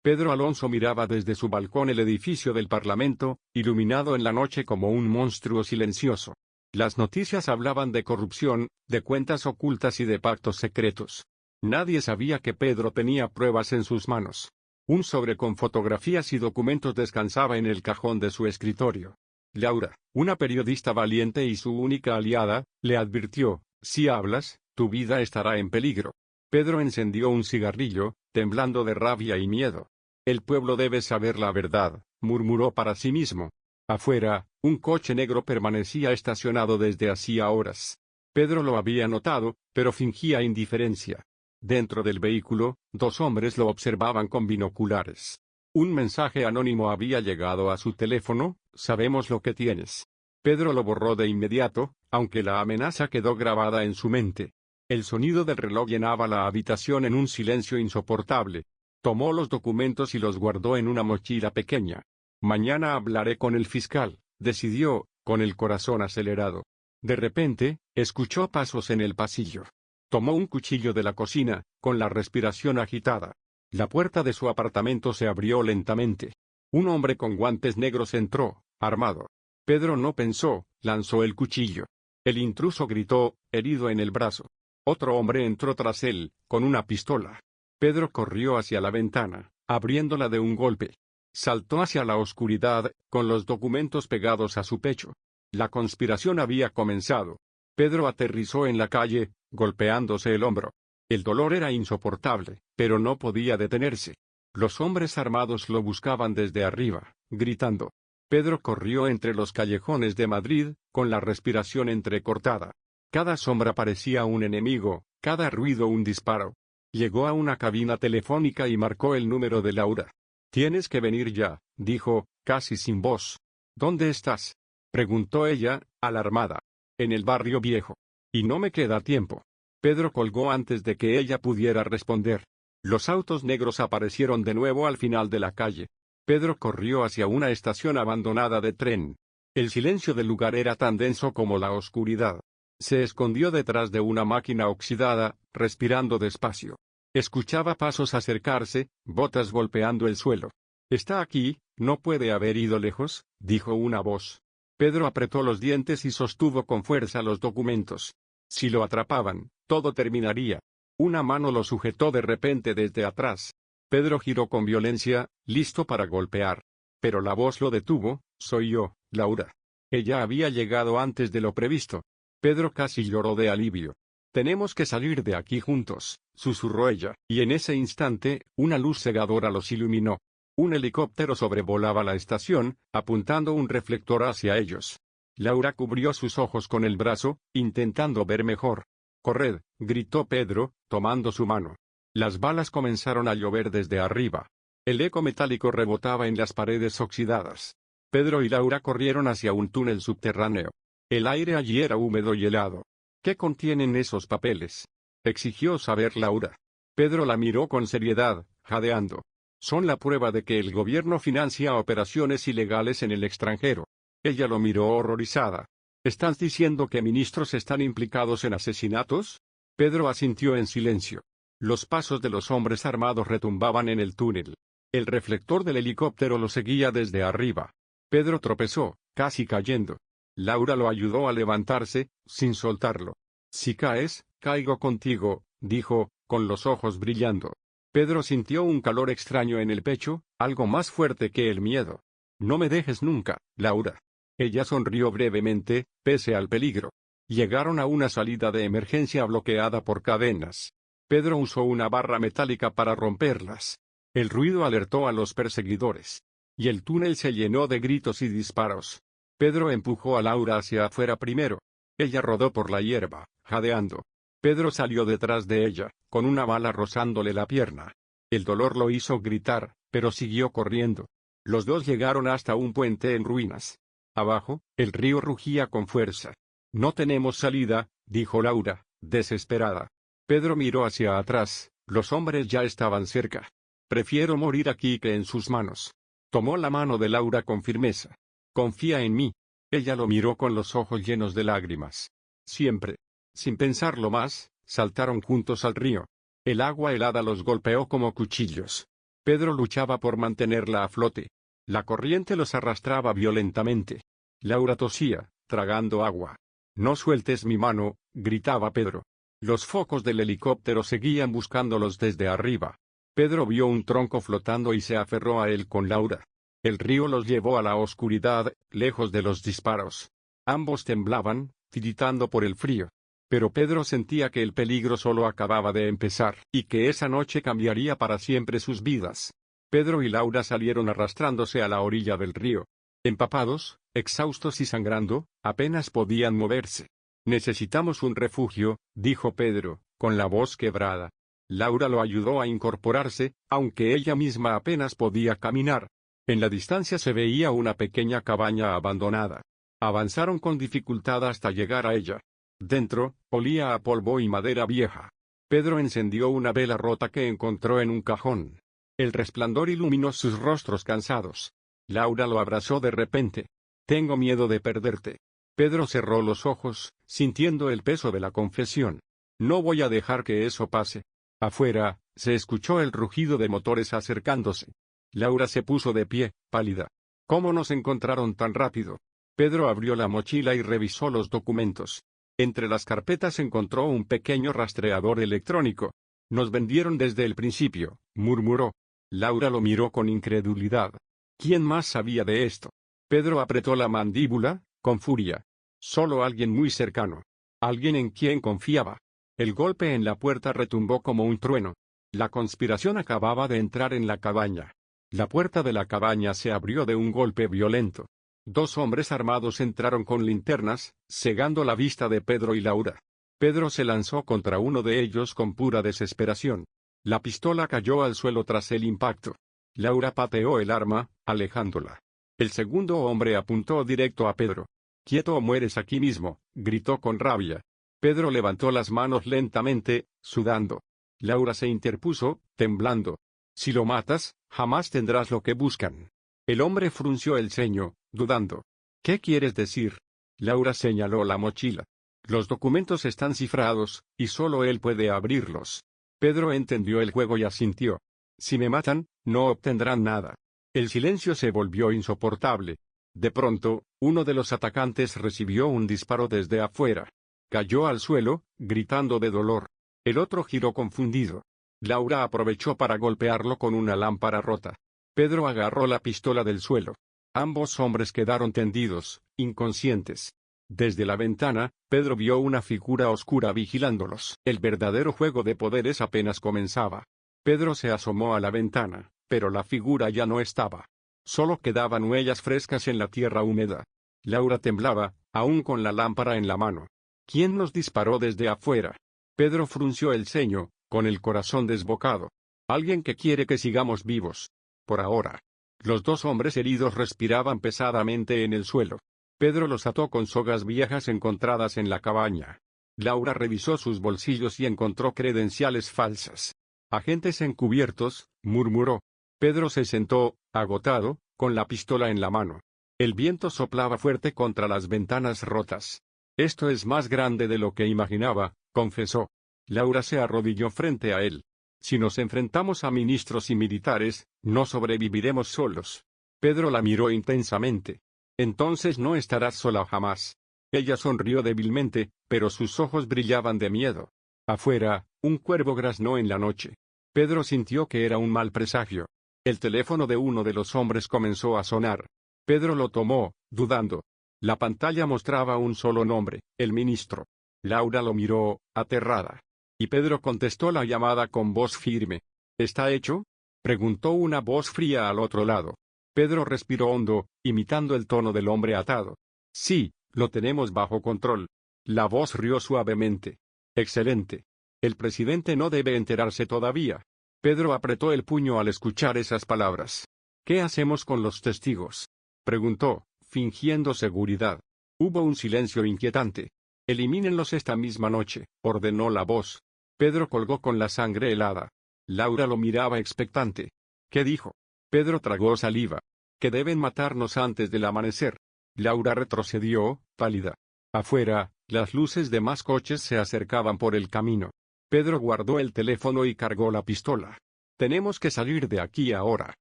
Pedro Alonso miraba desde su balcón el edificio del Parlamento, iluminado en la noche como un monstruo silencioso. Las noticias hablaban de corrupción, de cuentas ocultas y de pactos secretos. Nadie sabía que Pedro tenía pruebas en sus manos. Un sobre con fotografías y documentos descansaba en el cajón de su escritorio. Laura, una periodista valiente y su única aliada, le advirtió: si hablas, tu vida estará en peligro. Pedro encendió un cigarrillo, temblando de rabia y miedo. El pueblo debe saber la verdad, murmuró para sí mismo. Afuera, un coche negro permanecía estacionado desde hacía horas. Pedro lo había notado, pero fingía indiferencia. Dentro del vehículo, dos hombres lo observaban con binoculares. Un mensaje anónimo había llegado a su teléfono: sabemos lo que tienes. Pedro lo borró de inmediato, aunque la amenaza quedó grabada en su mente. El sonido del reloj llenaba la habitación en un silencio insoportable. Tomó los documentos y los guardó en una mochila pequeña. Mañana hablaré con el fiscal, decidió, con el corazón acelerado. De repente, escuchó pasos en el pasillo. Tomó un cuchillo de la cocina, con la respiración agitada. La puerta de su apartamento se abrió lentamente. Un hombre con guantes negros entró, armado. Pedro no pensó, lanzó el cuchillo. El intruso gritó, herido en el brazo. Otro hombre entró tras él, con una pistola. Pedro corrió hacia la ventana, abriéndola de un golpe. Saltó hacia la oscuridad, con los documentos pegados a su pecho. La conspiración había comenzado. Pedro aterrizó en la calle, golpeándose el hombro. El dolor era insoportable, pero no podía detenerse. Los hombres armados lo buscaban desde arriba, gritando. Pedro corrió entre los callejones de Madrid, con la respiración entrecortada. Cada sombra parecía un enemigo, cada ruido un disparo. Llegó a una cabina telefónica y marcó el número de Laura. «Tienes que venir ya», dijo, casi sin voz. «¿Dónde estás?», preguntó ella, alarmada. «En el barrio viejo. Y no me queda tiempo». Pedro colgó antes de que ella pudiera responder. Los autos negros aparecieron de nuevo al final de la calle. Pedro corrió hacia una estación abandonada de tren. El silencio del lugar era tan denso como la oscuridad. Se escondió detrás de una máquina oxidada, respirando despacio. Escuchaba pasos acercarse, botas golpeando el suelo. «Está aquí, no puede haber ido lejos», dijo una voz. Pedro apretó los dientes y sostuvo con fuerza los documentos. Si lo atrapaban, todo terminaría. Una mano lo sujetó de repente desde atrás. Pedro giró con violencia, listo para golpear. Pero la voz lo detuvo: «Soy yo, Laura». Ella había llegado antes de lo previsto. Pedro casi lloró de alivio. «Tenemos que salir de aquí juntos», susurró ella, y en ese instante, una luz cegadora los iluminó. Un helicóptero sobrevolaba la estación, apuntando un reflector hacia ellos. Laura cubrió sus ojos con el brazo, intentando ver mejor. «Corred», gritó Pedro, tomando su mano. Las balas comenzaron a llover desde arriba. El eco metálico rebotaba en las paredes oxidadas. Pedro y Laura corrieron hacia un túnel subterráneo. El aire allí era húmedo y helado. «¿Qué contienen esos papeles?», exigió saber Laura. Pedro la miró con seriedad, jadeando. «Son la prueba de que el gobierno financia operaciones ilegales en el extranjero». Ella lo miró horrorizada. «¿Estás diciendo que ministros están implicados en asesinatos?». Pedro asintió en silencio. Los pasos de los hombres armados retumbaban en el túnel. El reflector del helicóptero lo seguía desde arriba. Pedro tropezó, casi cayendo. Laura lo ayudó a levantarse, sin soltarlo. «Si caes, caigo contigo», dijo, con los ojos brillando. Pedro sintió un calor extraño en el pecho, algo más fuerte que el miedo. «No me dejes nunca, Laura». Ella sonrió brevemente, pese al peligro. Llegaron a una salida de emergencia bloqueada por cadenas. Pedro usó una barra metálica para romperlas. El ruido alertó a los perseguidores. Y el túnel se llenó de gritos y disparos. Pedro empujó a Laura hacia afuera primero. Ella rodó por la hierba, jadeando. Pedro salió detrás de ella, con una bala rozándole la pierna. El dolor lo hizo gritar, pero siguió corriendo. Los dos llegaron hasta un puente en ruinas. Abajo, el río rugía con fuerza. «No tenemos salida», dijo Laura, desesperada. Pedro miró hacia atrás, los hombres ya estaban cerca. «Prefiero morir aquí que en sus manos». Tomó la mano de Laura con firmeza. «Confía en mí». Ella lo miró con los ojos llenos de lágrimas. «Siempre». Sin pensarlo más, saltaron juntos al río. El agua helada los golpeó como cuchillos. Pedro luchaba por mantenerla a flote. La corriente los arrastraba violentamente. Laura tosía, tragando agua. «No sueltes mi mano», gritaba Pedro. Los focos del helicóptero seguían buscándolos desde arriba. Pedro vio un tronco flotando y se aferró a él con Laura. El río los llevó a la oscuridad, lejos de los disparos. Ambos temblaban, tiritando por el frío. Pero Pedro sentía que el peligro solo acababa de empezar, y que esa noche cambiaría para siempre sus vidas. Pedro y Laura salieron arrastrándose a la orilla del río. Empapados, exhaustos y sangrando, apenas podían moverse. «Necesitamos un refugio», dijo Pedro, con la voz quebrada. Laura lo ayudó a incorporarse, aunque ella misma apenas podía caminar. En la distancia se veía una pequeña cabaña abandonada. Avanzaron con dificultad hasta llegar a ella. Dentro, olía a polvo y madera vieja. Pedro encendió una vela rota que encontró en un cajón. El resplandor iluminó sus rostros cansados. Laura lo abrazó de repente. «Tengo miedo de perderte». Pedro cerró los ojos, sintiendo el peso de la confesión. «No voy a dejar que eso pase». Afuera, se escuchó el rugido de motores acercándose. Laura se puso de pie, pálida. «¿Cómo nos encontraron tan rápido?». Pedro abrió la mochila y revisó los documentos. Entre las carpetas encontró un pequeño rastreador electrónico. «Nos vendieron desde el principio», murmuró. Laura lo miró con incredulidad. ¿Quién más sabía de esto? Pedro apretó la mandíbula, con furia. Solo alguien muy cercano. Alguien en quien confiaba. El golpe en la puerta retumbó como un trueno. La conspiración acababa de entrar en la cabaña. La puerta de la cabaña se abrió de un golpe violento. Dos hombres armados entraron con linternas, cegando la vista de Pedro y Laura. Pedro se lanzó contra uno de ellos con pura desesperación. La pistola cayó al suelo tras el impacto. Laura pateó el arma, alejándola. El segundo hombre apuntó directo a Pedro. «Quieto o mueres aquí mismo», gritó con rabia. Pedro levantó las manos lentamente, sudando. Laura se interpuso, temblando. «Si lo matas, jamás tendrás lo que buscan». El hombre frunció el ceño, dudando. «¿Qué quieres decir?». Laura señaló la mochila. «Los documentos están cifrados, y solo él puede abrirlos». Pedro entendió el juego y asintió. «Si me matan, no obtendrán nada». El silencio se volvió insoportable. De pronto, uno de los atacantes recibió un disparo desde afuera. Cayó al suelo, gritando de dolor. El otro giró confundido. Laura aprovechó para golpearlo con una lámpara rota. Pedro agarró la pistola del suelo. Ambos hombres quedaron tendidos, inconscientes. Desde la ventana, Pedro vio una figura oscura vigilándolos. El verdadero juego de poderes apenas comenzaba. Pedro se asomó a la ventana, pero la figura ya no estaba. Solo quedaban huellas frescas en la tierra húmeda. Laura temblaba, aún con la lámpara en la mano. ¿Quién nos disparó desde afuera? Pedro frunció el ceño, con el corazón desbocado. Alguien que quiere que sigamos vivos. Por ahora. Los dos hombres heridos respiraban pesadamente en el suelo. Pedro los ató con sogas viejas encontradas en la cabaña. Laura revisó sus bolsillos y encontró credenciales falsas. «Agentes encubiertos», murmuró. Pedro se sentó, agotado, con la pistola en la mano. El viento soplaba fuerte contra las ventanas rotas. «Esto es más grande de lo que imaginaba», confesó. Laura se arrodilló frente a él. «Si nos enfrentamos a ministros y militares, no sobreviviremos solos». Pedro la miró intensamente. «Entonces no estarás sola jamás». Ella sonrió débilmente, pero sus ojos brillaban de miedo. Afuera, un cuervo graznó en la noche. Pedro sintió que era un mal presagio. El teléfono de uno de los hombres comenzó a sonar. Pedro lo tomó, dudando. La pantalla mostraba un solo nombre, el ministro. Laura lo miró, aterrada. Y Pedro contestó la llamada con voz firme. «¿Está hecho?», preguntó una voz fría al otro lado. Pedro respiró hondo, imitando el tono del hombre atado. «Sí, lo tenemos bajo control». La voz rió suavemente. «Excelente. El presidente no debe enterarse todavía». Pedro apretó el puño al escuchar esas palabras. «¿Qué hacemos con los testigos?», preguntó, fingiendo seguridad. Hubo un silencio inquietante. «Elimínenlos esta misma noche», ordenó la voz. Pedro colgó con la sangre helada. Laura lo miraba expectante. «¿Qué dijo?». Pedro tragó saliva. «Que deben matarnos antes del amanecer». Laura retrocedió, pálida. Afuera, las luces de más coches se acercaban por el camino. Pedro guardó el teléfono y cargó la pistola. Tenemos que salir de aquí ahora.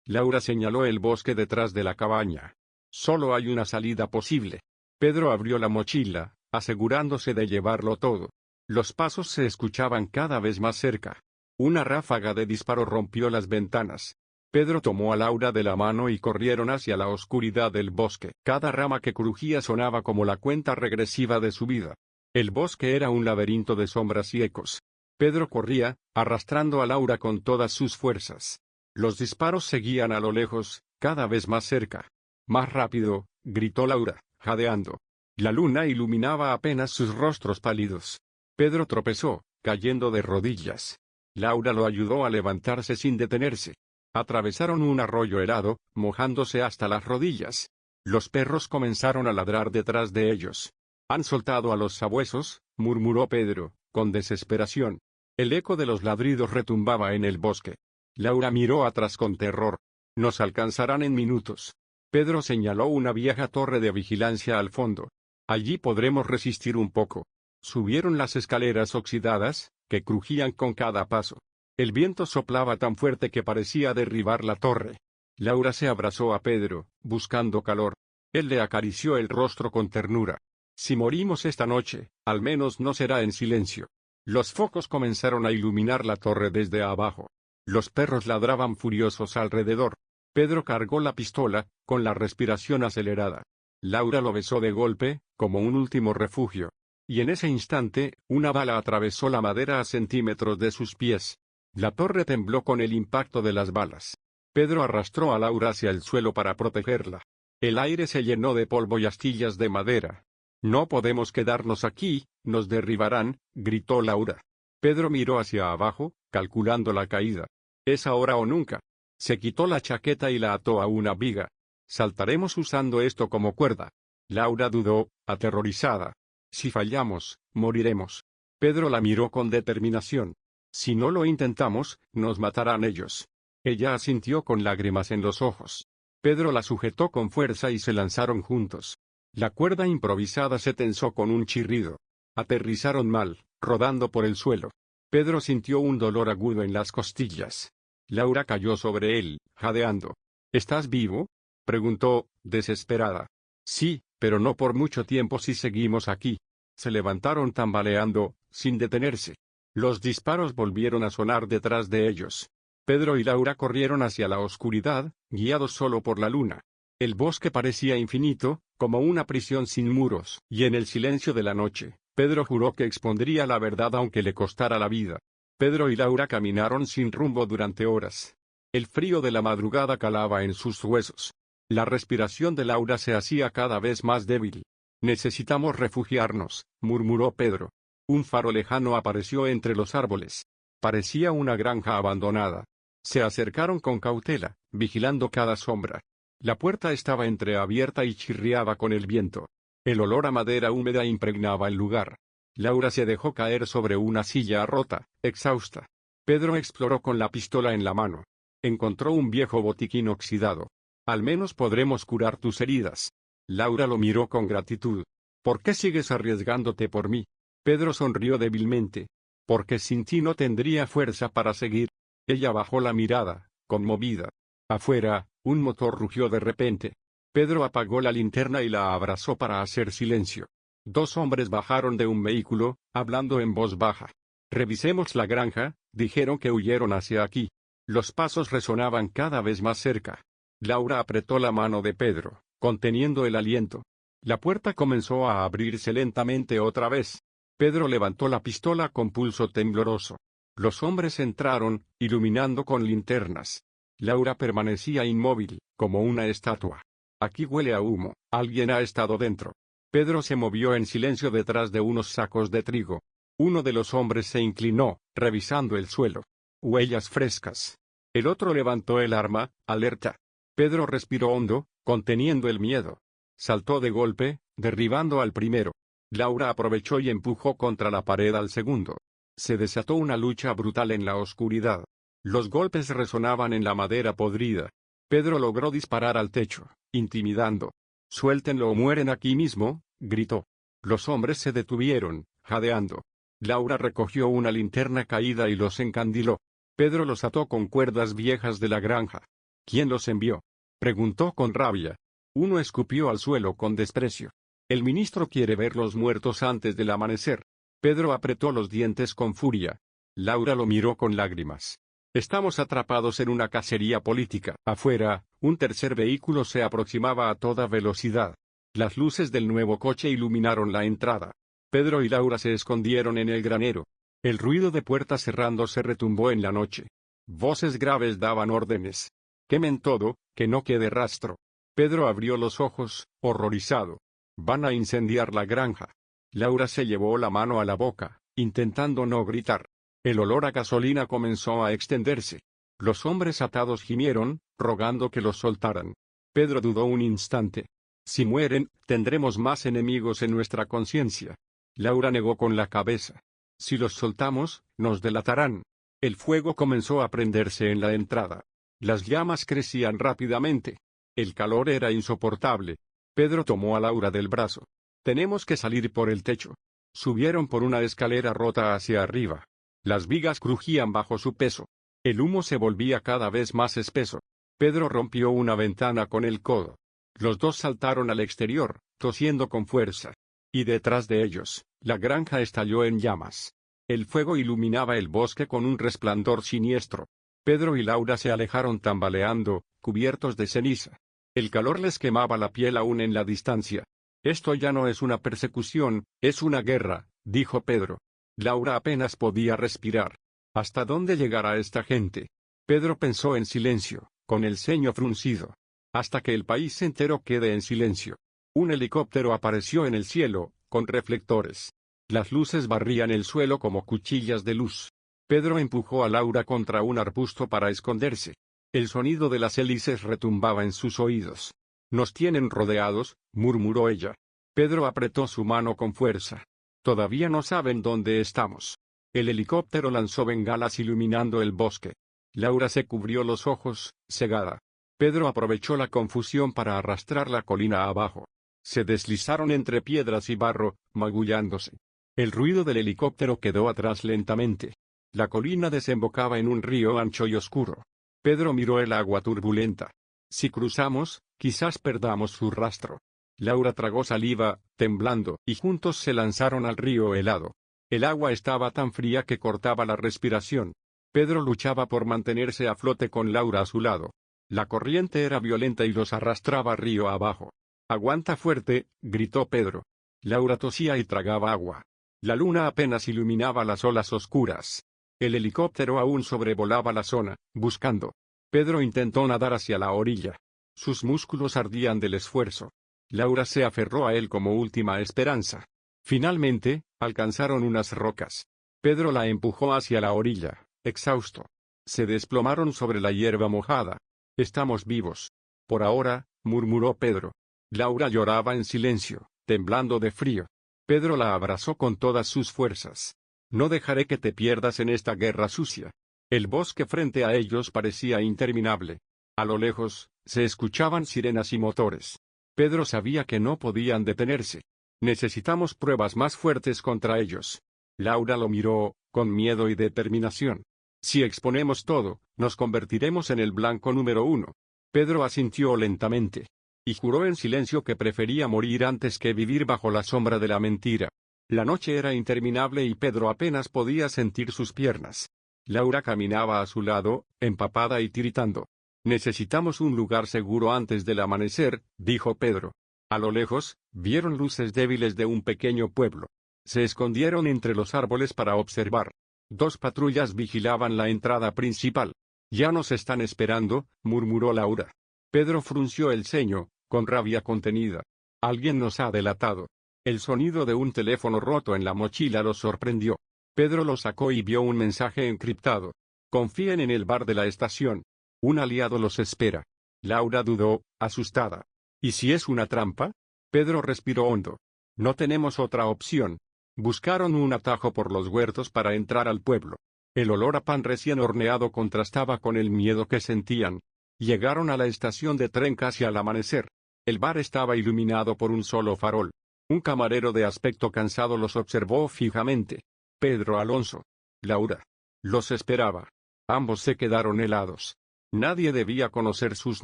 Laura señaló el bosque detrás de la cabaña. Solo hay una salida posible. Pedro abrió la mochila, asegurándose de llevarlo todo. Los pasos se escuchaban cada vez más cerca. Una ráfaga de disparo rompió las ventanas. Pedro tomó a Laura de la mano y corrieron hacia la oscuridad del bosque. Cada rama que crujía sonaba como la cuenta regresiva de su vida. El bosque era un laberinto de sombras y ecos. Pedro corría, arrastrando a Laura con todas sus fuerzas. Los disparos seguían a lo lejos, cada vez más cerca. Más rápido, gritó Laura, jadeando. La luna iluminaba apenas sus rostros pálidos. Pedro tropezó, cayendo de rodillas. Laura lo ayudó a levantarse sin detenerse. Atravesaron un arroyo helado, mojándose hasta las rodillas. Los perros comenzaron a ladrar detrás de ellos. «Han soltado a los sabuesos», murmuró Pedro, con desesperación. El eco de los ladridos retumbaba en el bosque. Laura miró atrás con terror. «Nos alcanzarán en minutos». Pedro señaló una vieja torre de vigilancia al fondo. «Allí podremos resistir un poco». Subieron las escaleras oxidadas, que crujían con cada paso. El viento soplaba tan fuerte que parecía derribar la torre. Laura se abrazó a Pedro, buscando calor. Él le acarició el rostro con ternura. «Si morimos esta noche, al menos no será en silencio». Los focos comenzaron a iluminar la torre desde abajo. Los perros ladraban furiosos alrededor. Pedro cargó la pistola, con la respiración acelerada. Laura lo besó de golpe, como un último refugio. Y en ese instante, una bala atravesó la madera a centímetros de sus pies. La torre tembló con el impacto de las balas. Pedro arrastró a Laura hacia el suelo para protegerla. El aire se llenó de polvo y astillas de madera. «No podemos quedarnos aquí, nos derribarán», gritó Laura. Pedro miró hacia abajo, calculando la caída. «Es ahora o nunca». Se quitó la chaqueta y la ató a una viga. «Saltaremos usando esto como cuerda». Laura dudó, aterrorizada. «Si fallamos, moriremos». Pedro la miró con determinación. «Si no lo intentamos, nos matarán ellos». Ella asintió con lágrimas en los ojos. Pedro la sujetó con fuerza y se lanzaron juntos. La cuerda improvisada se tensó con un chirrido. Aterrizaron mal, rodando por el suelo. Pedro sintió un dolor agudo en las costillas. Laura cayó sobre él, jadeando. «¿Estás vivo?», preguntó, desesperada. «Sí, pero no por mucho tiempo si seguimos aquí». Se levantaron tambaleando, sin detenerse. Los disparos volvieron a sonar detrás de ellos. Pedro y Laura corrieron hacia la oscuridad, guiados solo por la luna. El bosque parecía infinito, como una prisión sin muros, y en el silencio de la noche, Pedro juró que expondría la verdad aunque le costara la vida. Pedro y Laura caminaron sin rumbo durante horas. El frío de la madrugada calaba en sus huesos. La respiración de Laura se hacía cada vez más débil. «Necesitamos refugiarnos», murmuró Pedro. Un faro lejano apareció entre los árboles. Parecía una granja abandonada. Se acercaron con cautela, vigilando cada sombra. La puerta estaba entreabierta y chirriaba con el viento. El olor a madera húmeda impregnaba el lugar. Laura se dejó caer sobre una silla rota, exhausta. Pedro exploró con la pistola en la mano. Encontró un viejo botiquín oxidado. «Al menos podremos curar tus heridas». Laura lo miró con gratitud. «¿Por qué sigues arriesgándote por mí?». Pedro sonrió débilmente. «Porque sin ti no tendría fuerza para seguir». Ella bajó la mirada, conmovida. Afuera, un motor rugió de repente. Pedro apagó la linterna y la abrazó para hacer silencio. Dos hombres bajaron de un vehículo, hablando en voz baja. «Revisemos la granja», dijeron que huyeron hacia aquí. Los pasos resonaban cada vez más cerca. Laura apretó la mano de Pedro, conteniendo el aliento. La puerta comenzó a abrirse lentamente otra vez. Pedro levantó la pistola con pulso tembloroso. Los hombres entraron, iluminando con linternas. Laura permanecía inmóvil, como una estatua. «Aquí huele a humo, alguien ha estado dentro». Pedro se movió en silencio detrás de unos sacos de trigo. Uno de los hombres se inclinó, revisando el suelo. Huellas frescas. El otro levantó el arma, alerta. Pedro respiró hondo, conteniendo el miedo. Saltó de golpe, derribando al primero. Laura aprovechó y empujó contra la pared al segundo. Se desató una lucha brutal en la oscuridad. Los golpes resonaban en la madera podrida. Pedro logró disparar al techo, intimidando. «Suéltenlo o mueren aquí mismo», gritó. Los hombres se detuvieron, jadeando. Laura recogió una linterna caída y los encandiló. Pedro los ató con cuerdas viejas de la granja. ¿Quién los envió?, preguntó con rabia. Uno escupió al suelo con desprecio. El ministro quiere verlos muertos antes del amanecer. Pedro apretó los dientes con furia. Laura lo miró con lágrimas. Estamos atrapados en una cacería política. Afuera, un tercer vehículo se aproximaba a toda velocidad. Las luces del nuevo coche iluminaron la entrada. Pedro y Laura se escondieron en el granero. El ruido de puertas cerrándose retumbó en la noche. Voces graves daban órdenes. Quemen todo, que no quede rastro. Pedro abrió los ojos, horrorizado. Van a incendiar la granja. Laura se llevó la mano a la boca, intentando no gritar. El olor a gasolina comenzó a extenderse. Los hombres atados gimieron, rogando que los soltaran. Pedro dudó un instante. Si mueren, tendremos más enemigos en nuestra conciencia. Laura negó con la cabeza. Si los soltamos, nos delatarán. El fuego comenzó a prenderse en la entrada. Las llamas crecían rápidamente. El calor era insoportable. Pedro tomó a Laura del brazo. Tenemos que salir por el techo. Subieron por una escalera rota hacia arriba. Las vigas crujían bajo su peso. El humo se volvía cada vez más espeso. Pedro rompió una ventana con el codo. Los dos saltaron al exterior, tosiendo con fuerza. Y detrás de ellos, la granja estalló en llamas. El fuego iluminaba el bosque con un resplandor siniestro. Pedro y Laura se alejaron tambaleando, cubiertos de ceniza. El calor les quemaba la piel aún en la distancia. Esto ya no es una persecución, es una guerra, dijo Pedro. Laura apenas podía respirar. ¿Hasta dónde llegará esta gente? Pedro pensó en silencio, con el ceño fruncido. Hasta que el país entero quede en silencio. Un helicóptero apareció en el cielo, con reflectores. Las luces barrían el suelo como cuchillas de luz. Pedro empujó a Laura contra un arbusto para esconderse. El sonido de las hélices retumbaba en sus oídos. Nos tienen rodeados, murmuró ella. Pedro apretó su mano con fuerza. Todavía no saben dónde estamos. El helicóptero lanzó bengalas iluminando el bosque. Laura se cubrió los ojos, cegada. Pedro aprovechó la confusión para arrastrar la colina abajo. Se deslizaron entre piedras y barro, magullándose. El ruido del helicóptero quedó atrás lentamente. La colina desembocaba en un río ancho y oscuro. Pedro miró el agua turbulenta. Si cruzamos, quizás perdamos su rastro. Laura tragó saliva, temblando, y juntos se lanzaron al río helado. El agua estaba tan fría que cortaba la respiración. Pedro luchaba por mantenerse a flote con Laura a su lado. La corriente era violenta y los arrastraba río abajo. «Aguanta fuerte», gritó Pedro. Laura tosía y tragaba agua. La luna apenas iluminaba las olas oscuras. El helicóptero aún sobrevolaba la zona, buscando. Pedro intentó nadar hacia la orilla. Sus músculos ardían del esfuerzo. Laura se aferró a él como última esperanza. Finalmente, alcanzaron unas rocas. Pedro la empujó hacia la orilla, exhausto. Se desplomaron sobre la hierba mojada. «Estamos vivos. Por ahora», murmuró Pedro. Laura lloraba en silencio, temblando de frío. Pedro la abrazó con todas sus fuerzas. «No dejaré que te pierdas en esta guerra sucia». El bosque frente a ellos parecía interminable. A lo lejos, se escuchaban sirenas y motores. Pedro sabía que no podían detenerse. «Necesitamos pruebas más fuertes contra ellos». Laura lo miró, con miedo y determinación. «Si exponemos todo, nos convertiremos en el blanco número 1. Pedro asintió lentamente. Y juró en silencio que prefería morir antes que vivir bajo la sombra de la mentira. La noche era interminable y Pedro apenas podía sentir sus piernas. Laura caminaba a su lado, empapada y tiritando. «Necesitamos un lugar seguro antes del amanecer», dijo Pedro. A lo lejos, vieron luces débiles de un pequeño pueblo. Se escondieron entre los árboles para observar. 2 patrullas vigilaban la entrada principal. «Ya nos están esperando», murmuró Laura. Pedro frunció el ceño, con rabia contenida. «Alguien nos ha delatado». El sonido de un teléfono roto en la mochila los sorprendió. Pedro lo sacó y vio un mensaje encriptado. «Confíen en el bar de la estación. Un aliado los espera». Laura dudó, asustada. «¿Y si es una trampa?». Pedro respiró hondo. «No tenemos otra opción». Buscaron un atajo por los huertos para entrar al pueblo. El olor a pan recién horneado contrastaba con el miedo que sentían. Llegaron a la estación de tren casi al amanecer. El bar estaba iluminado por un solo farol. Un camarero de aspecto cansado los observó fijamente. «Pedro Alonso. Laura. Los esperaba». Ambos se quedaron helados. Nadie debía conocer sus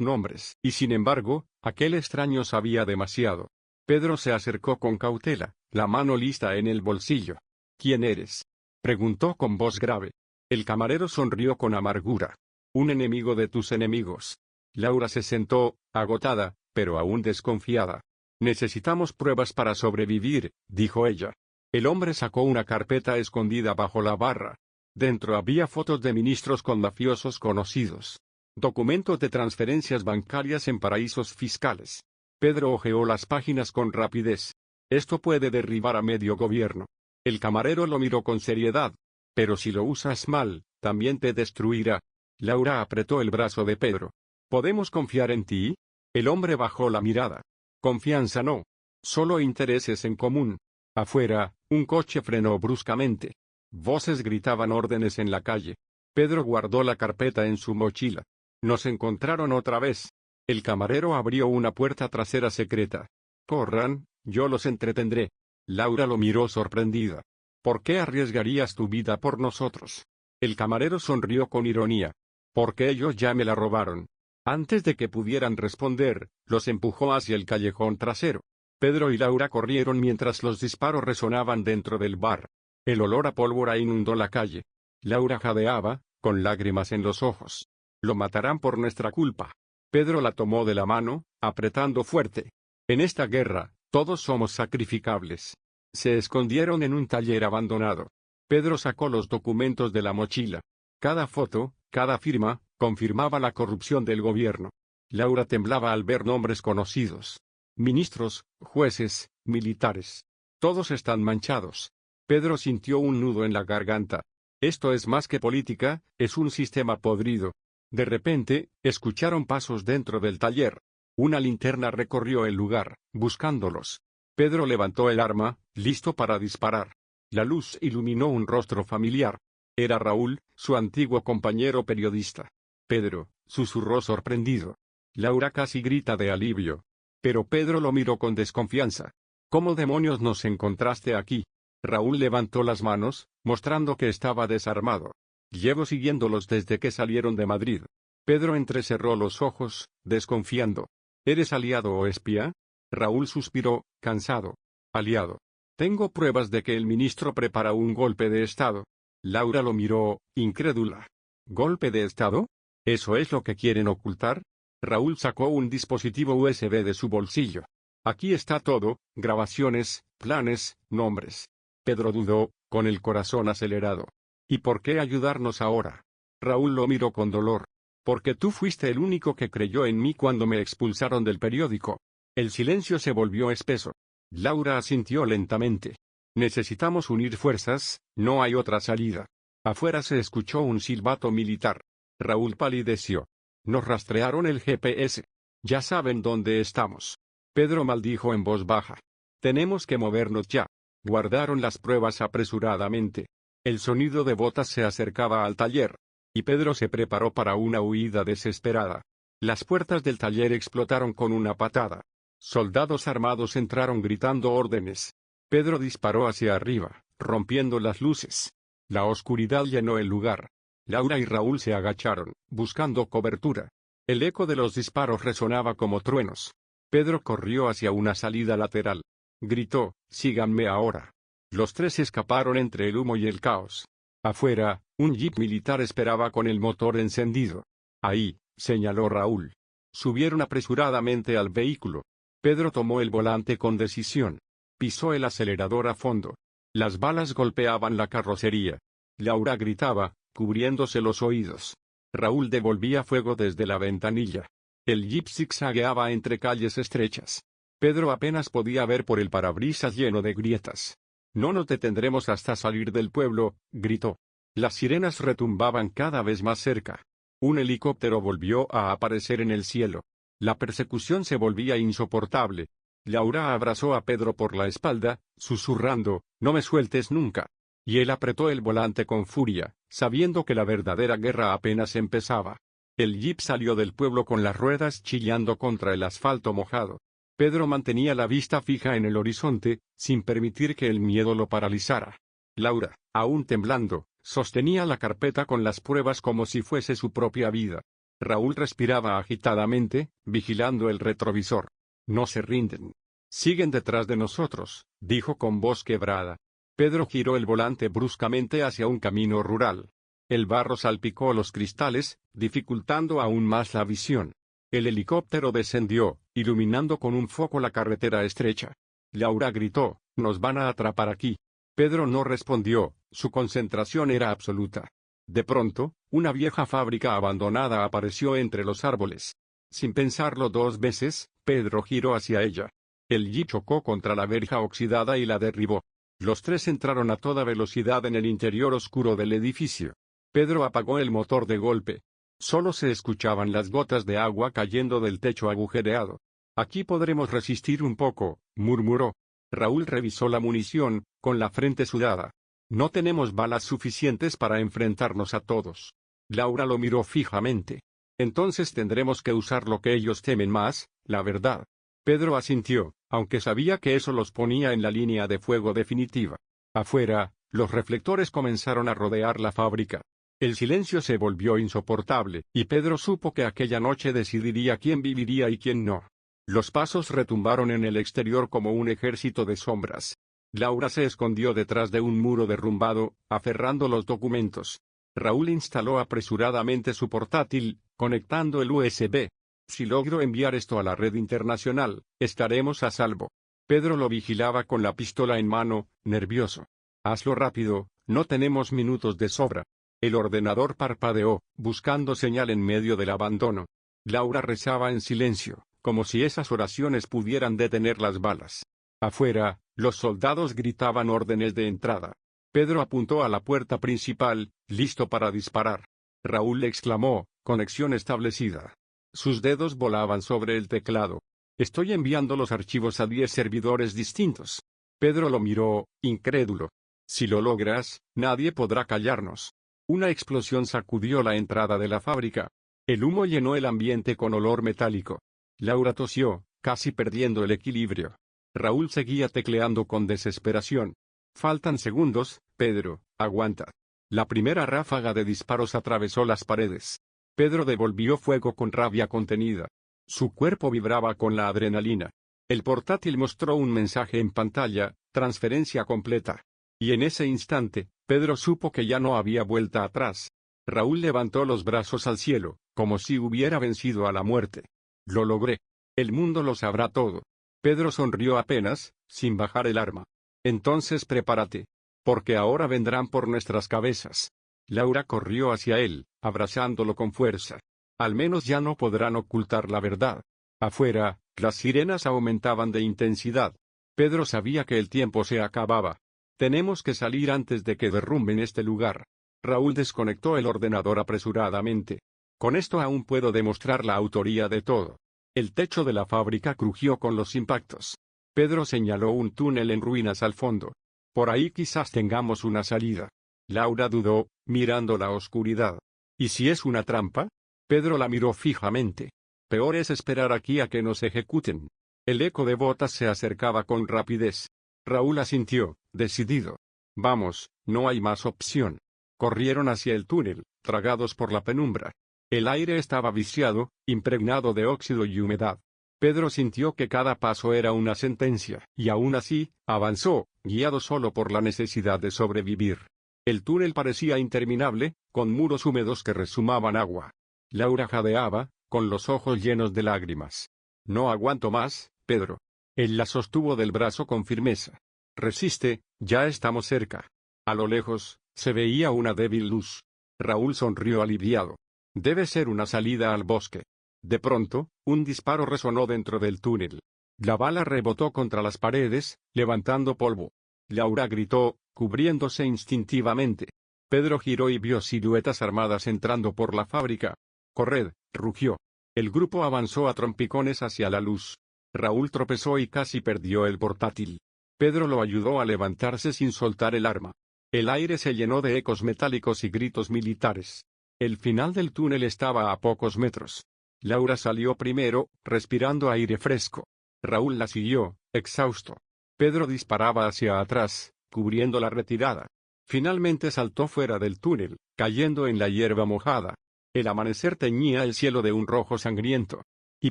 nombres, y sin embargo, aquel extraño sabía demasiado. Pedro se acercó con cautela, la mano lista en el bolsillo. ¿Quién eres?, preguntó con voz grave. El camarero sonrió con amargura. Un enemigo de tus enemigos. Laura se sentó, agotada, pero aún desconfiada. Necesitamos pruebas para sobrevivir, dijo ella. El hombre sacó una carpeta escondida bajo la barra. Dentro había fotos de ministros con mafiosos conocidos. Documentos de transferencias bancarias en paraísos fiscales. Pedro hojeó las páginas con rapidez. Esto puede derribar a medio gobierno. El camarero lo miró con seriedad. Pero si lo usas mal, también te destruirá. Laura apretó el brazo de Pedro. ¿Podemos confiar en ti? El hombre bajó la mirada. Confianza no. Solo intereses en común. Afuera, un coche frenó bruscamente. Voces gritaban órdenes en la calle. Pedro guardó la carpeta en su mochila. Nos encontraron otra vez. El camarero abrió una puerta trasera secreta. Corran, yo los entretendré. Laura lo miró sorprendida. ¿Por qué arriesgarías tu vida por nosotros? El camarero sonrió con ironía. Porque ellos ya me la robaron. Antes de que pudieran responder, los empujó hacia el callejón trasero. Pedro y Laura corrieron mientras los disparos resonaban dentro del bar. El olor a pólvora inundó la calle. Laura jadeaba, con lágrimas en los ojos. Lo matarán por nuestra culpa. Pedro la tomó de la mano, apretando fuerte. En esta guerra, todos somos sacrificables. Se escondieron en un taller abandonado. Pedro sacó los documentos de la mochila. Cada foto, cada firma, confirmaba la corrupción del gobierno. Laura temblaba al ver nombres conocidos. Ministros, jueces, militares. Todos están manchados. Pedro sintió un nudo en la garganta. Esto es más que política, es un sistema podrido. De repente, escucharon pasos dentro del taller. Una linterna recorrió el lugar, buscándolos. Pedro levantó el arma, listo para disparar. La luz iluminó un rostro familiar. Era Raúl, su antiguo compañero periodista. Pedro, susurró sorprendido. Laura casi grita de alivio. Pero Pedro lo miró con desconfianza. ¿Cómo demonios nos encontraste aquí? Raúl levantó las manos, mostrando que estaba desarmado. Llevo siguiéndolos desde que salieron de Madrid. Pedro entrecerró los ojos, desconfiando. ¿Eres aliado o espía? Raúl suspiró, cansado. Aliado. Tengo pruebas de que el ministro prepara un golpe de Estado. Laura lo miró, incrédula. ¿Golpe de Estado? ¿Eso es lo que quieren ocultar? Raúl sacó un dispositivo USB de su bolsillo. Aquí está todo, grabaciones, planes, nombres. Pedro dudó, con el corazón acelerado. ¿Y por qué ayudarnos ahora? Raúl lo miró con dolor. Porque tú fuiste el único que creyó en mí cuando me expulsaron del periódico. El silencio se volvió espeso. Laura asintió lentamente. Necesitamos unir fuerzas, no hay otra salida. Afuera se escuchó un silbato militar. Raúl palideció. Nos rastrearon el GPS. Ya saben dónde estamos. Pedro maldijo en voz baja. Tenemos que movernos ya. Guardaron las pruebas apresuradamente. El sonido de botas se acercaba al taller. Y Pedro se preparó para una huida desesperada. Las puertas del taller explotaron con una patada. Soldados armados entraron gritando órdenes. Pedro disparó hacia arriba, rompiendo las luces. La oscuridad llenó el lugar. Laura y Raúl se agacharon, buscando cobertura. El eco de los disparos resonaba como truenos. Pedro corrió hacia una salida lateral. Gritó, síganme ahora. Los tres escaparon entre el humo y el caos. Afuera, un jeep militar esperaba con el motor encendido. Ahí, señaló Raúl. Subieron apresuradamente al vehículo. Pedro tomó el volante con decisión. Pisó el acelerador a fondo. Las balas golpeaban la carrocería. Laura gritaba, cubriéndose los oídos. Raúl devolvía fuego desde la ventanilla. El jeep zigzagueaba entre calles estrechas. Pedro apenas podía ver por el parabrisas lleno de grietas. No nos detendremos hasta salir del pueblo, gritó. Las sirenas retumbaban cada vez más cerca. Un helicóptero volvió a aparecer en el cielo. La persecución se volvía insoportable. Laura abrazó a Pedro por la espalda, susurrando, no me sueltes nunca. Y él apretó el volante con furia, sabiendo que la verdadera guerra apenas empezaba. El jeep salió del pueblo con las ruedas chillando contra el asfalto mojado. Pedro mantenía la vista fija en el horizonte, sin permitir que el miedo lo paralizara. Laura, aún temblando, Sostenía la carpeta con las pruebas como si fuese su propia vida. Raúl respiraba agitadamente, vigilando el retrovisor. No se rinden. Siguen detrás de nosotros, dijo con voz quebrada. Pedro giró el volante bruscamente hacia un camino rural. El barro salpicó los cristales, dificultando aún más la visión. El helicóptero descendió, iluminando con un foco la carretera estrecha. Laura gritó, «¡Nos van a atrapar aquí!». Pedro no respondió, su concentración era absoluta. De pronto, una vieja fábrica abandonada apareció entre los árboles. Sin pensarlo dos veces, Pedro giró hacia ella. El jeep chocó contra la verja oxidada y la derribó. Los tres entraron a toda velocidad en el interior oscuro del edificio. Pedro apagó el motor de golpe. Solo se escuchaban las gotas de agua cayendo del techo agujereado. «Aquí podremos resistir un poco», murmuró. Raúl revisó la munición, con la frente sudada. «No tenemos balas suficientes para enfrentarnos a todos». Laura lo miró fijamente. «Entonces tendremos que usar lo que ellos temen más, la verdad». Pedro asintió, aunque sabía que eso los ponía en la línea de fuego definitiva. Afuera, los reflectores comenzaron a rodear la fábrica. El silencio se volvió insoportable, y Pedro supo que aquella noche decidiría quién viviría y quién no. Los pasos retumbaron en el exterior como un ejército de sombras. Laura se escondió detrás de un muro derrumbado, aferrando los documentos. Raúl instaló apresuradamente su portátil, conectando el USB. «Si logro enviar esto a la red internacional, estaremos a salvo». Pedro lo vigilaba con la pistola en mano, nervioso. «Hazlo rápido, no tenemos minutos de sobra». El ordenador parpadeó, buscando señal en medio del abandono. Laura rezaba en silencio, como si esas oraciones pudieran detener las balas. Afuera, los soldados gritaban órdenes de entrada. Pedro apuntó a la puerta principal, listo para disparar. Raúl exclamó, «Conexión establecida». Sus dedos volaban sobre el teclado. «Estoy enviando los archivos a 10 servidores distintos». Pedro lo miró, incrédulo. «Si lo logras, nadie podrá callarnos». Una explosión sacudió la entrada de la fábrica. El humo llenó el ambiente con olor metálico. Laura tosió, casi perdiendo el equilibrio. Raúl seguía tecleando con desesperación. «Faltan segundos, Pedro, aguanta». La primera ráfaga de disparos atravesó las paredes. Pedro devolvió fuego con rabia contenida. Su cuerpo vibraba con la adrenalina. El portátil mostró un mensaje en pantalla, «Transferencia completa». Y en ese instante, Pedro supo que ya no había vuelta atrás. Raúl levantó los brazos al cielo, como si hubiera vencido a la muerte. «Lo logré. El mundo lo sabrá todo». Pedro sonrió apenas, sin bajar el arma. «Entonces prepárate. Porque ahora vendrán por nuestras cabezas». Laura corrió hacia él, abrazándolo con fuerza. «Al menos ya no podrán ocultar la verdad». Afuera, las sirenas aumentaban de intensidad. Pedro sabía que el tiempo se acababa. «Tenemos que salir antes de que derrumben este lugar». Raúl desconectó el ordenador apresuradamente. «Con esto aún puedo demostrar la autoría de todo». El techo de la fábrica crujió con los impactos. Pedro señaló un túnel en ruinas al fondo. «Por ahí quizás tengamos una salida». Laura dudó, mirando la oscuridad. «¿Y si es una trampa?». Pedro la miró fijamente. «Peor es esperar aquí a que nos ejecuten». El eco de botas se acercaba con rapidez. Raúl asintió, decidido. «Vamos, no hay más opción». Corrieron hacia el túnel, tragados por la penumbra. El aire estaba viciado, impregnado de óxido y humedad. Pedro sintió que cada paso era una sentencia, y aún así, avanzó, guiado solo por la necesidad de sobrevivir. El túnel parecía interminable, con muros húmedos que resumaban agua. Laura jadeaba, con los ojos llenos de lágrimas. «No aguanto más, Pedro». Él la sostuvo del brazo con firmeza. «Resiste, ya estamos cerca». A lo lejos, se veía una débil luz. Raúl sonrió aliviado. «Debe ser una salida al bosque». De pronto, un disparo resonó dentro del túnel. La bala rebotó contra las paredes, levantando polvo. Laura gritó, cubriéndose instintivamente. Pedro giró y vio siluetas armadas entrando por la fábrica. «Corred», rugió. El grupo avanzó a trompicones hacia la luz. Raúl tropezó y casi perdió el portátil. Pedro lo ayudó a levantarse sin soltar el arma. El aire se llenó de ecos metálicos y gritos militares. El final del túnel estaba a pocos metros. Laura salió primero, respirando aire fresco. Raúl la siguió, exhausto. Pedro disparaba hacia atrás, cubriendo la retirada. Finalmente saltó fuera del túnel, cayendo en la hierba mojada. El amanecer teñía el cielo de un rojo sangriento. Y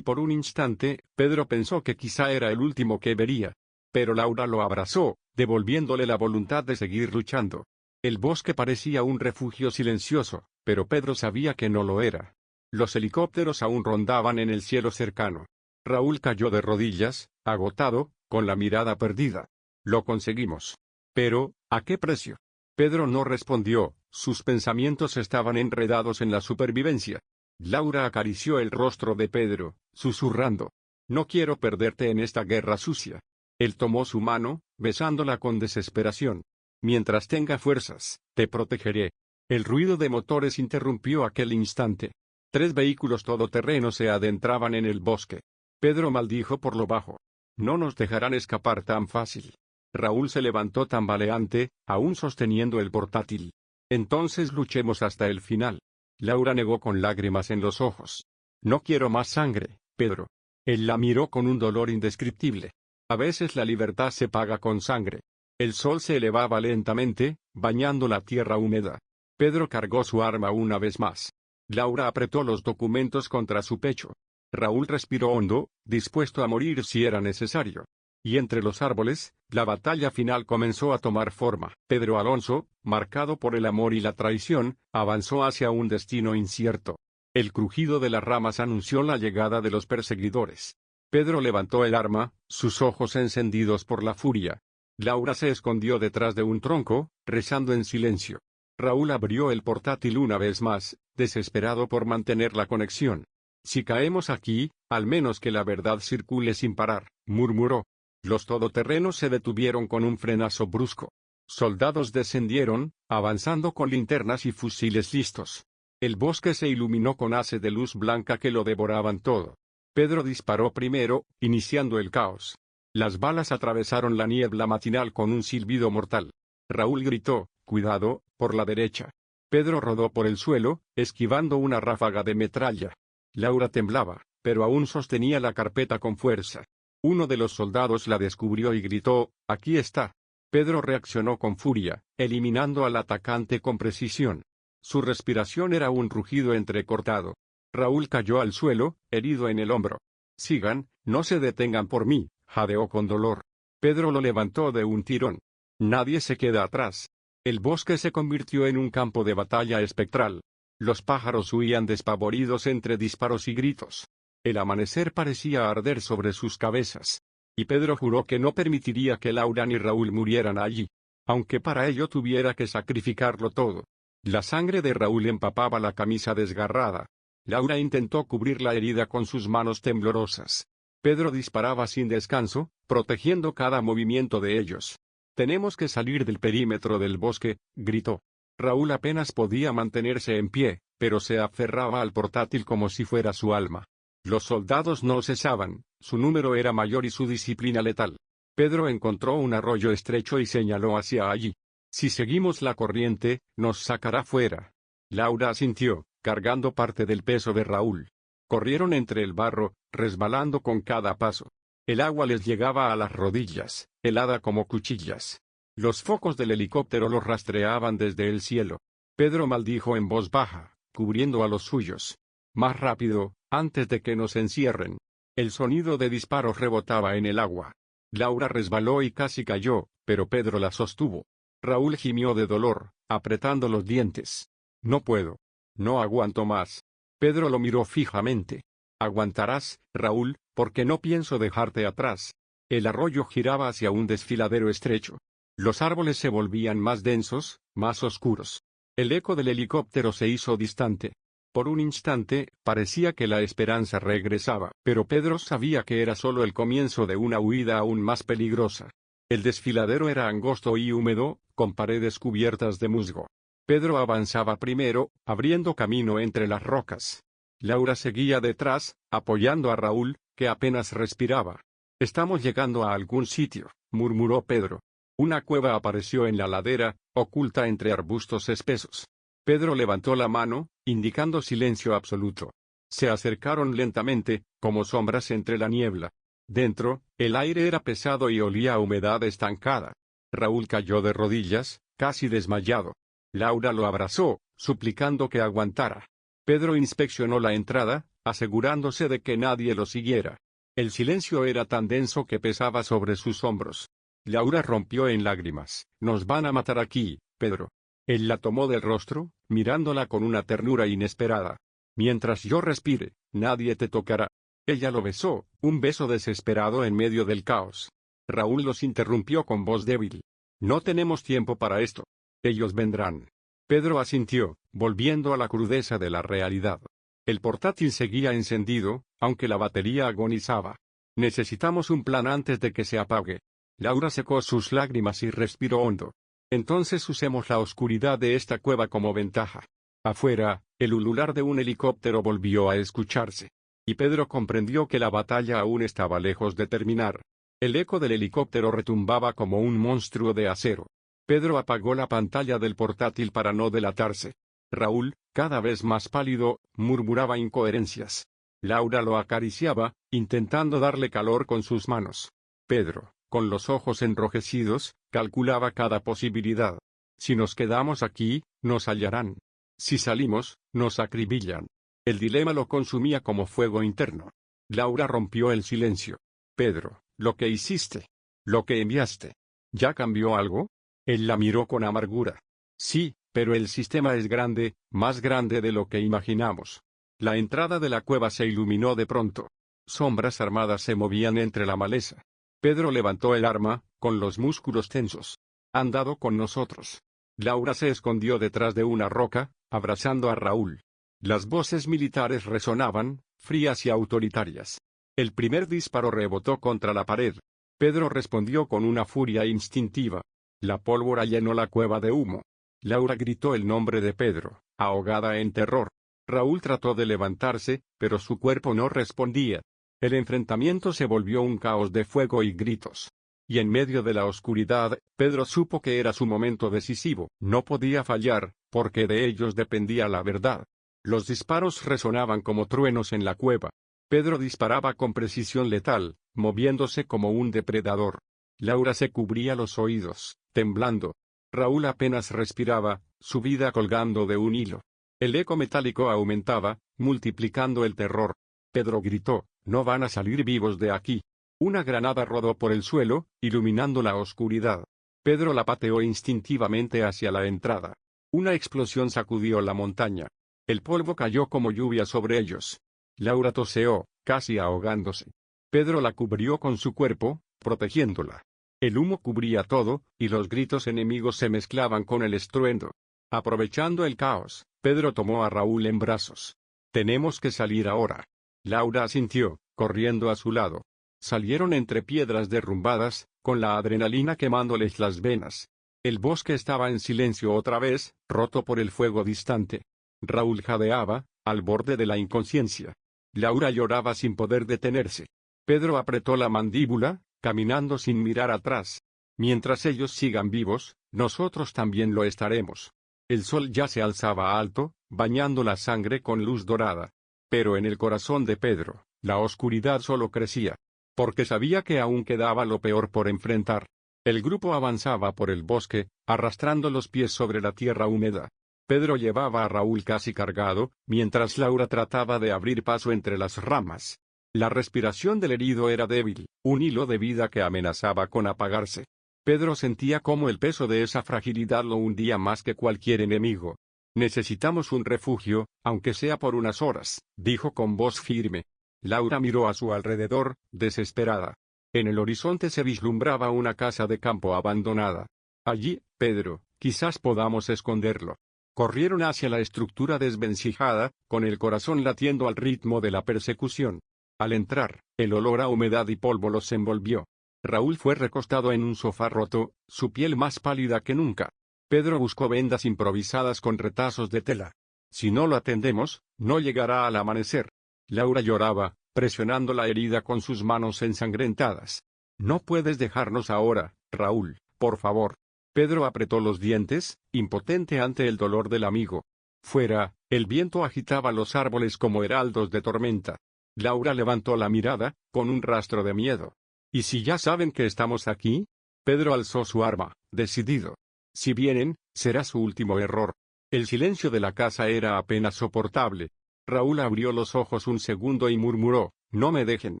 por un instante, Pedro pensó que quizá era el último que vería. Pero Laura lo abrazó, devolviéndole la voluntad de seguir luchando. El bosque parecía un refugio silencioso, pero Pedro sabía que no lo era. Los helicópteros aún rondaban en el cielo cercano. Raúl cayó de rodillas, agotado, con la mirada perdida. Lo conseguimos. Pero, ¿a qué precio? Pedro no respondió, sus pensamientos estaban enredados en la supervivencia. Laura acarició el rostro de Pedro, susurrando: «No quiero perderte en esta guerra sucia». Él tomó su mano, besándola con desesperación. «Mientras tenga fuerzas, te protegeré». El ruido de motores interrumpió aquel instante. 3 vehículos todoterrenos se adentraban en el bosque. Pedro maldijo por lo bajo. «No nos dejarán escapar tan fácil». Raúl se levantó tambaleante, aún sosteniendo el portátil. «Entonces luchemos hasta el final». Laura negó con lágrimas en los ojos. «No quiero más sangre, Pedro». Él la miró con un dolor indescriptible. A veces la libertad se paga con sangre. El sol se elevaba lentamente, bañando la tierra húmeda. Pedro cargó su arma una vez más. Laura apretó los documentos contra su pecho. Raúl respiró hondo, dispuesto a morir si era necesario. Y entre los árboles, la batalla final comenzó a tomar forma. Pedro Alonso, marcado por el amor y la traición, avanzó hacia un destino incierto. El crujido de las ramas anunció la llegada de los perseguidores. Pedro levantó el arma, sus ojos encendidos por la furia. Laura se escondió detrás de un tronco, rezando en silencio. Raúl abrió el portátil una vez más, desesperado por mantener la conexión. «Si caemos aquí, al menos que la verdad circule sin parar», murmuró. Los todoterrenos se detuvieron con un frenazo brusco. Soldados descendieron, avanzando con linternas y fusiles listos. El bosque se iluminó con haces de luz blanca que lo devoraban todo. Pedro disparó primero, iniciando el caos. Las balas atravesaron la niebla matinal con un silbido mortal. Raúl gritó: «Cuidado, por la derecha». Pedro rodó por el suelo, esquivando una ráfaga de metralla. Laura temblaba, pero aún sostenía la carpeta con fuerza. Uno de los soldados la descubrió y gritó: «Aquí está». Pedro reaccionó con furia, eliminando al atacante con precisión. Su respiración era un rugido entrecortado. Raúl cayó al suelo, herido en el hombro. «Sigan, no se detengan por mí», jadeó con dolor. Pedro lo levantó de un tirón. Nadie se queda atrás. El bosque se convirtió en un campo de batalla espectral. Los pájaros huían despavoridos entre disparos y gritos. El amanecer parecía arder sobre sus cabezas. Y Pedro juró que no permitiría que Laura ni Raúl murieran allí, aunque para ello tuviera que sacrificarlo todo. La sangre de Raúl empapaba la camisa desgarrada. Laura intentó cubrir la herida con sus manos temblorosas. Pedro disparaba sin descanso, protegiendo cada movimiento de ellos. «Tenemos que salir del perímetro del bosque», gritó. Raúl apenas podía mantenerse en pie, pero se aferraba al portátil como si fuera su alma. Los soldados no cesaban, su número era mayor y su disciplina letal. Pedro encontró un arroyo estrecho y señaló hacia allí. «Si seguimos la corriente, nos sacará fuera». Laura asintió, cargando parte del peso de Raúl. Corrieron entre el barro, resbalando con cada paso. El agua les llegaba a las rodillas, helada como cuchillas. Los focos del helicóptero los rastreaban desde el cielo. Pedro maldijo en voz baja, cubriendo a los suyos. «Más rápido, antes de que nos encierren». El sonido de disparos rebotaba en el agua. Laura resbaló y casi cayó, pero Pedro la sostuvo. Raúl gimió de dolor, apretando los dientes. «No puedo. No aguanto más». Pedro lo miró fijamente. «Aguantarás, Raúl, porque no pienso dejarte atrás». El arroyo giraba hacia un desfiladero estrecho. Los árboles se volvían más densos, más oscuros. El eco del helicóptero se hizo distante. Por un instante, parecía que la esperanza regresaba, pero Pedro sabía que era solo el comienzo de una huida aún más peligrosa. El desfiladero era angosto y húmedo, con paredes cubiertas de musgo. Pedro avanzaba primero, abriendo camino entre las rocas. Laura seguía detrás, apoyando a Raúl, que apenas respiraba. «Estamos llegando a algún sitio», murmuró Pedro. Una cueva apareció en la ladera, oculta entre arbustos espesos. Pedro levantó la mano, indicando silencio absoluto. Se acercaron lentamente, como sombras entre la niebla. Dentro, el aire era pesado y olía a humedad estancada. Raúl cayó de rodillas, casi desmayado. Laura lo abrazó, suplicando que aguantara. Pedro inspeccionó la entrada, asegurándose de que nadie lo siguiera. El silencio era tan denso que pesaba sobre sus hombros. Laura rompió en lágrimas. «Nos van a matar aquí, Pedro». Él la tomó del rostro, mirándola con una ternura inesperada. «Mientras yo respire, nadie te tocará». Ella lo besó, un beso desesperado en medio del caos. Raúl los interrumpió con voz débil. «No tenemos tiempo para esto. Ellos vendrán». Pedro asintió, volviendo a la crudeza de la realidad. El portátil seguía encendido, aunque la batería agonizaba. «Necesitamos un plan antes de que se apague». Laura secó sus lágrimas y respiró hondo. «Entonces usemos la oscuridad de esta cueva como ventaja». Afuera, el ulular de un helicóptero volvió a escucharse. Y Pedro comprendió que la batalla aún estaba lejos de terminar. El eco del helicóptero retumbaba como un monstruo de acero. Pedro apagó la pantalla del portátil para no delatarse. Raúl, cada vez más pálido, murmuraba incoherencias. Laura lo acariciaba, intentando darle calor con sus manos. Pedro, con los ojos enrojecidos, calculaba cada posibilidad. Si nos quedamos aquí, nos hallarán. Si salimos, nos acribillan. El dilema lo consumía como fuego interno. Laura rompió el silencio. «Pedro, lo que hiciste, lo que enviaste, ¿ya cambió algo?». Él la miró con amargura. «Sí, pero el sistema es grande, más grande de lo que imaginamos». La entrada de la cueva se iluminó de pronto. Sombras armadas se movían entre la maleza. Pedro levantó el arma, con los músculos tensos. «Han dado con nosotros». Laura se escondió detrás de una roca, abrazando a Raúl. Las voces militares resonaban, frías y autoritarias. El primer disparo rebotó contra la pared. Pedro respondió con una furia instintiva. La pólvora llenó la cueva de humo. Laura gritó el nombre de Pedro, ahogada en terror. Raúl trató de levantarse, pero su cuerpo no respondía. El enfrentamiento se volvió un caos de fuego y gritos. Y en medio de la oscuridad, Pedro supo que era su momento decisivo. No podía fallar, porque de ellos dependía la verdad. Los disparos resonaban como truenos en la cueva. Pedro disparaba con precisión letal, moviéndose como un depredador. Laura se cubría los oídos, temblando. Raúl apenas respiraba, su vida colgando de un hilo. El eco metálico aumentaba, multiplicando el terror. Pedro gritó: «No van a salir vivos de aquí». Una granada rodó por el suelo, iluminando la oscuridad. Pedro la pateó instintivamente hacia la entrada. Una explosión sacudió la montaña. El polvo cayó como lluvia sobre ellos. Laura toseó, casi ahogándose. Pedro la cubrió con su cuerpo, protegiéndola. El humo cubría todo, y los gritos enemigos se mezclaban con el estruendo. Aprovechando el caos, Pedro tomó a Raúl en brazos. «Tenemos que salir ahora». Laura asintió, corriendo a su lado. Salieron entre piedras derrumbadas, con la adrenalina quemándoles las venas. El bosque estaba en silencio otra vez, roto por el fuego distante. Raúl jadeaba, al borde de la inconsciencia. Laura lloraba sin poder detenerse. Pedro apretó la mandíbula, caminando sin mirar atrás. «Mientras ellos sigan vivos, nosotros también lo estaremos». El sol ya se alzaba alto, bañando la sangre con luz dorada. Pero en el corazón de Pedro, la oscuridad solo crecía. Porque sabía que aún quedaba lo peor por enfrentar. El grupo avanzaba por el bosque, arrastrando los pies sobre la tierra húmeda. Pedro llevaba a Raúl casi cargado, mientras Laura trataba de abrir paso entre las ramas. La respiración del herido era débil, un hilo de vida que amenazaba con apagarse. Pedro sentía cómo el peso de esa fragilidad lo hundía más que cualquier enemigo. «Necesitamos un refugio, aunque sea por unas horas», dijo con voz firme. Laura miró a su alrededor, desesperada. En el horizonte se vislumbraba una casa de campo abandonada. «Allí, Pedro, quizás podamos esconderlo». Corrieron hacia la estructura desvencijada, con el corazón latiendo al ritmo de la persecución. Al entrar, el olor a humedad y polvo los envolvió. Raúl fue recostado en un sofá roto, su piel más pálida que nunca. Pedro buscó vendas improvisadas con retazos de tela. «Si no lo atendemos, no llegará al amanecer». Laura lloraba, presionando la herida con sus manos ensangrentadas. «No puedes dejarnos ahora, Raúl, por favor». Pedro apretó los dientes, impotente ante el dolor del amigo. Fuera, el viento agitaba los árboles como heraldos de tormenta. Laura levantó la mirada, con un rastro de miedo. «¿Y si ya saben que estamos aquí?». Pedro alzó su arma, decidido. Si vienen, será su último error. El silencio de la casa era apenas soportable. Raúl abrió los ojos un segundo y murmuró, «No me dejen».